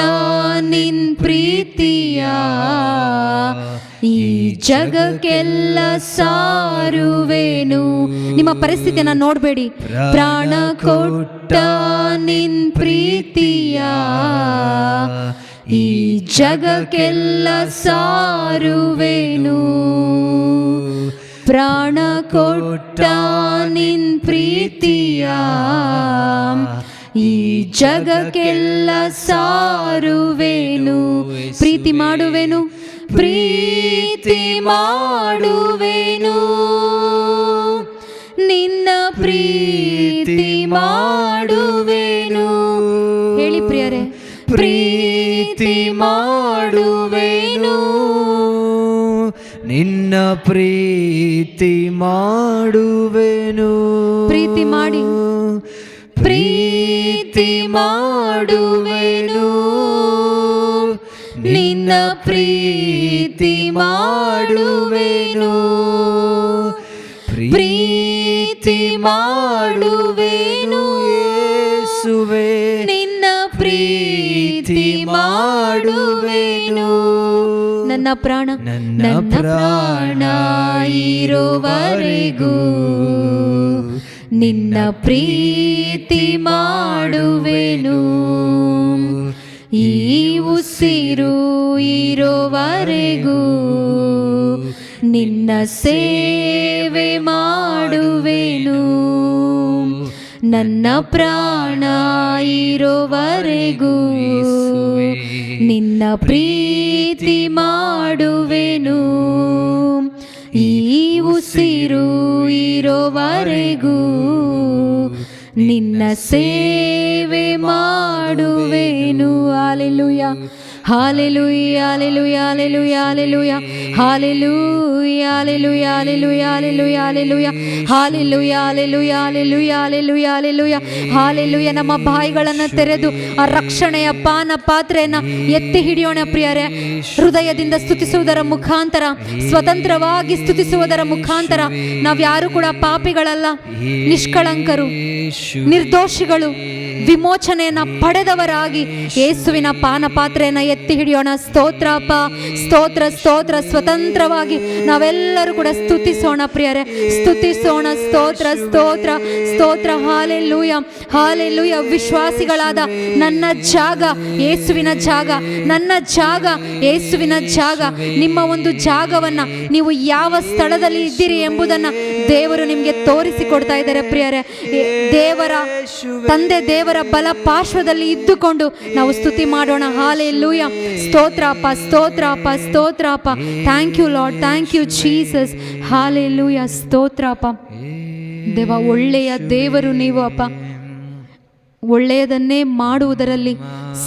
Speaker 2: ನಿನ್ ಪ್ರೀತಿಯ ಈ ಜಗಕ್ಕೆಲ್ಲ ಸಾರುವೆನು.
Speaker 1: ನಿಮ್ಮ ಪರಿಸ್ಥಿತಿಯನ್ನು ನೋಡಬೇಡಿ.
Speaker 2: ಪ್ರಾಣ ಕೊಟ್ಟ ನಿನ್ ಪ್ರೀತಿಯ ಈ ಜಗಕ್ಕೆಲ್ಲ ಸಾರುವೆನು. ಪ್ರಾಣ ಕೊಟ್ಟ ನಿನ್ ಪ್ರೀತಿಯ ಈ ಜಗಕ್ಕೆಲ್ಲ ಸಾರುವೆನು.
Speaker 1: ಪ್ರೀತಿ ಮಾಡುವೆನು,
Speaker 2: ಪ್ರೀತಿ ಮಾಡುವೆನು, ನಿನ್ನ ಪ್ರೀತಿ ಮಾಡುವೆನು.
Speaker 1: ಹೇಳಿ ಪ್ರಿಯರೇ,
Speaker 2: ಪ್ರೀತಿ ಮಾಡುವೆನು, ನಿನ್ನ ಪ್ರೀತಿ ಮಾಡುವೆನು.
Speaker 1: ಪ್ರೀತಿ ಮಾಡಿ,
Speaker 2: ಪ್ರೀತಿ ಮಾಡುವೆನು, ನಿನ್ನ ಪ್ರೀತಿ ಮಾಡುವೆನು. ಪ್ರೀತಿ ಮಾಡುವೆನು ಯೇಸುವೇ, ನಿನ್ನ ಪ್ರೀತಿ ಮಾಡುವೆನು.
Speaker 1: ನನ್ನ ಪ್ರಾಣ
Speaker 2: ಇರುವವರೆಗೂ ನಿನ್ನ ಪ್ರೀತಿ ಮಾಡುವೆನು. ಈ ಉಸಿರು ಇರುವವರೆಗೂ ನಿನ್ನ ಸೇವೆ ಮಾಡುವೆನು.
Speaker 1: ನನ್ನ ಪ್ರಾಣ ಇರೋವರೆಗೂ ನಿನ್ನ ಪ್ರೀತಿ ಮಾಡುವೆನು. ಈ ಉಸಿರು ಇರೋವರೆಗೂ ನಿನ್ನ ಸೇವೆ ಮಾಡುವೆನು. Hallelujah hallelujah hallelujah hallelujah hallelujah hallelujah hallelujah hallelujah hallelujah hallelujah hallelujah hallelujah hallelujah hallelujah hallelujah. ನಮ್ಮ ಬಾಯಿಗಳನ್ನು ತೆರೆದು ಆ ರಕ್ಷಣೆಯ ಪಾನ ಪಾತ್ರೆಯನ್ನು ಎತ್ತಿ ಹಿಡಿಯೋಣ ಪ್ರಿಯರೇ. ಹೃದಯದಿಂದ ಸ್ತುತಿಸುವುದರ ಮುಖಾಂತರ, ಸ್ವತಂತ್ರವಾಗಿ ಸ್ತುತಿಸುವುದರ ಮುಖಾಂತರ ನಾವ್ಯಾರು ಕೂಡ ಪಾಪಿಗಳಲ್ಲ, ನಿಷ್ಕಳಂಕರು, ನಿರ್ದೋಷಿಗಳು, ವಿಮೋಚನೆಯನ್ನ ಪಡೆದವರಾಗಿ ಯೇಸುವಿನ ಪಾನ ಪಾತ್ರೆಯನ್ನ ಎತ್ತಿ ಹಿಡಿಯೋಣ. ಸ್ತೋತ್ರ ಅಪ್ಪ, ಸ್ತೋತ್ರ ಸ್ತೋತ್ರ. ಸ್ವತಂತ್ರವಾಗಿ ನಾವೆಲ್ಲರೂ ಕೂಡ ಸ್ತುತಿಸೋಣ ಪ್ರಿಯರೇ, ಸ್ತುತಿಸೋಣ. ಸ್ತೋತ್ರ ಸ್ತೋತ್ರ ಸ್ತೋತ್ರ. Hallelujah hallelujah. ವಿಶ್ವಾಸಿಗಳಾದ ನನ್ನ ಜಾಗ ಯೇಸುವಿನ ಜಾಗ, ನನ್ನ ಜಾಗ ಯೇಸುವಿನ ಜಾಗ. ನಿಮ್ಮ ಒಂದು ಜಾಗವನ್ನ, ನೀವು ಯಾವ ಸ್ಥಳದಲ್ಲಿ ಇದ್ದೀರಿ ಎಂಬುದನ್ನ ದೇವರು ನಿಮಗೆ ತೋರಿಸಿಕೊಡ್ತಾ ಇದ್ದಾರೆ ಪ್ರಿಯರೇ. ದೇವರ ತಂದೆ ದೇವರ ಬಲ ಪಾರ್ಶ್ವದಲ್ಲಿ ಇದ್ದುಕೊಂಡು ನಾವು ಸ್ತುತಿ ಮಾಡೋಣ. ಹಾಲೆಲೂಯಾ. ಸ್ತೋತ್ರ ಅಪ್ಪ, ಸ್ತೋತ್ರ ಅಪ್ಪ, ಸ್ತೋತ್ರ ಅಪ್ಪ. Thank you Lord, thank you Jesus. Hallelujah. ಸ್ತೋತ್ರ ಅಪ್ಪ. ದೇವ, ಒಳ್ಳೆಯ ದೇವರು ನೀವು ಅಪ್ಪ. ಒಳ್ಳೆಯದನ್ನೇ ಮಾಡುವುದರಲ್ಲಿ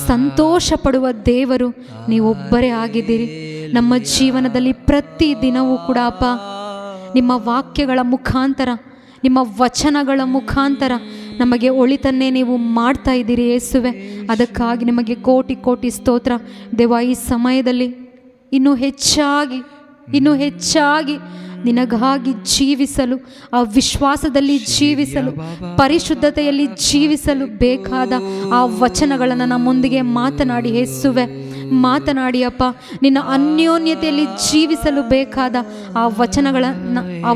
Speaker 1: ಸಂತೋಷ ಪಡುವ ದೇವರು ನೀವೊಬ್ಬರೇ ಆಗಿದ್ದೀರಿ. ನಮ್ಮ ಜೀವನದಲ್ಲಿ ಪ್ರತಿ ದಿನವೂ ಕೂಡ ಅಪ್ಪ, ನಿಮ್ಮ ವಾಕ್ಯಗಳ ಮುಖಾಂತರ, ನಿಮ್ಮ ವಚನಗಳ ಮುಖಾಂತರ ನಮಗೆ ಒಳಿತನ್ನೇ ನೀವು ಮಾಡ್ತಾ ಇದ್ದೀರಿ ಯೇಸುವೆ. ಅದಕ್ಕಾಗಿ ನಿಮಗೆ ಕೋಟಿ ಕೋಟಿ ಸ್ತೋತ್ರ ದೇವ. ಈ ಸಮಯದಲ್ಲಿ ಇನ್ನೂ ಹೆಚ್ಚಾಗಿ ನಿನಗಾಗಿ ಜೀವಿಸಲು, ಆ ವಿಶ್ವಾಸದಲ್ಲಿ ಜೀವಿಸಲು, ಪರಿಶುದ್ಧತೆಯಲ್ಲಿ ಜೀವಿಸಲು ಬೇಕಾದ ಆ ವಚನಗಳನ್ನು ನಮ್ಮೊಂದಿಗೆ ಮಾತನಾಡಿ ಯೇಸುವೆ. ಮಾತನಾಡಿ ಅಪ್ಪ. ನಿನ್ನ ಅನ್ಯೋನ್ಯತೆಯಲ್ಲಿ ಜೀವಿಸಲು ಬೇಕಾದ ಆ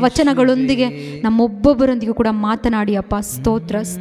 Speaker 1: ವಚನಗಳೊಂದಿಗೆ ನಮ್ಮೊಬ್ಬೊಬ್ಬರೊಂದಿಗೆ ಕೂಡ ಮಾತನಾಡಿ ಅಪ್ಪ. ಸ್ತೋತ್ರ.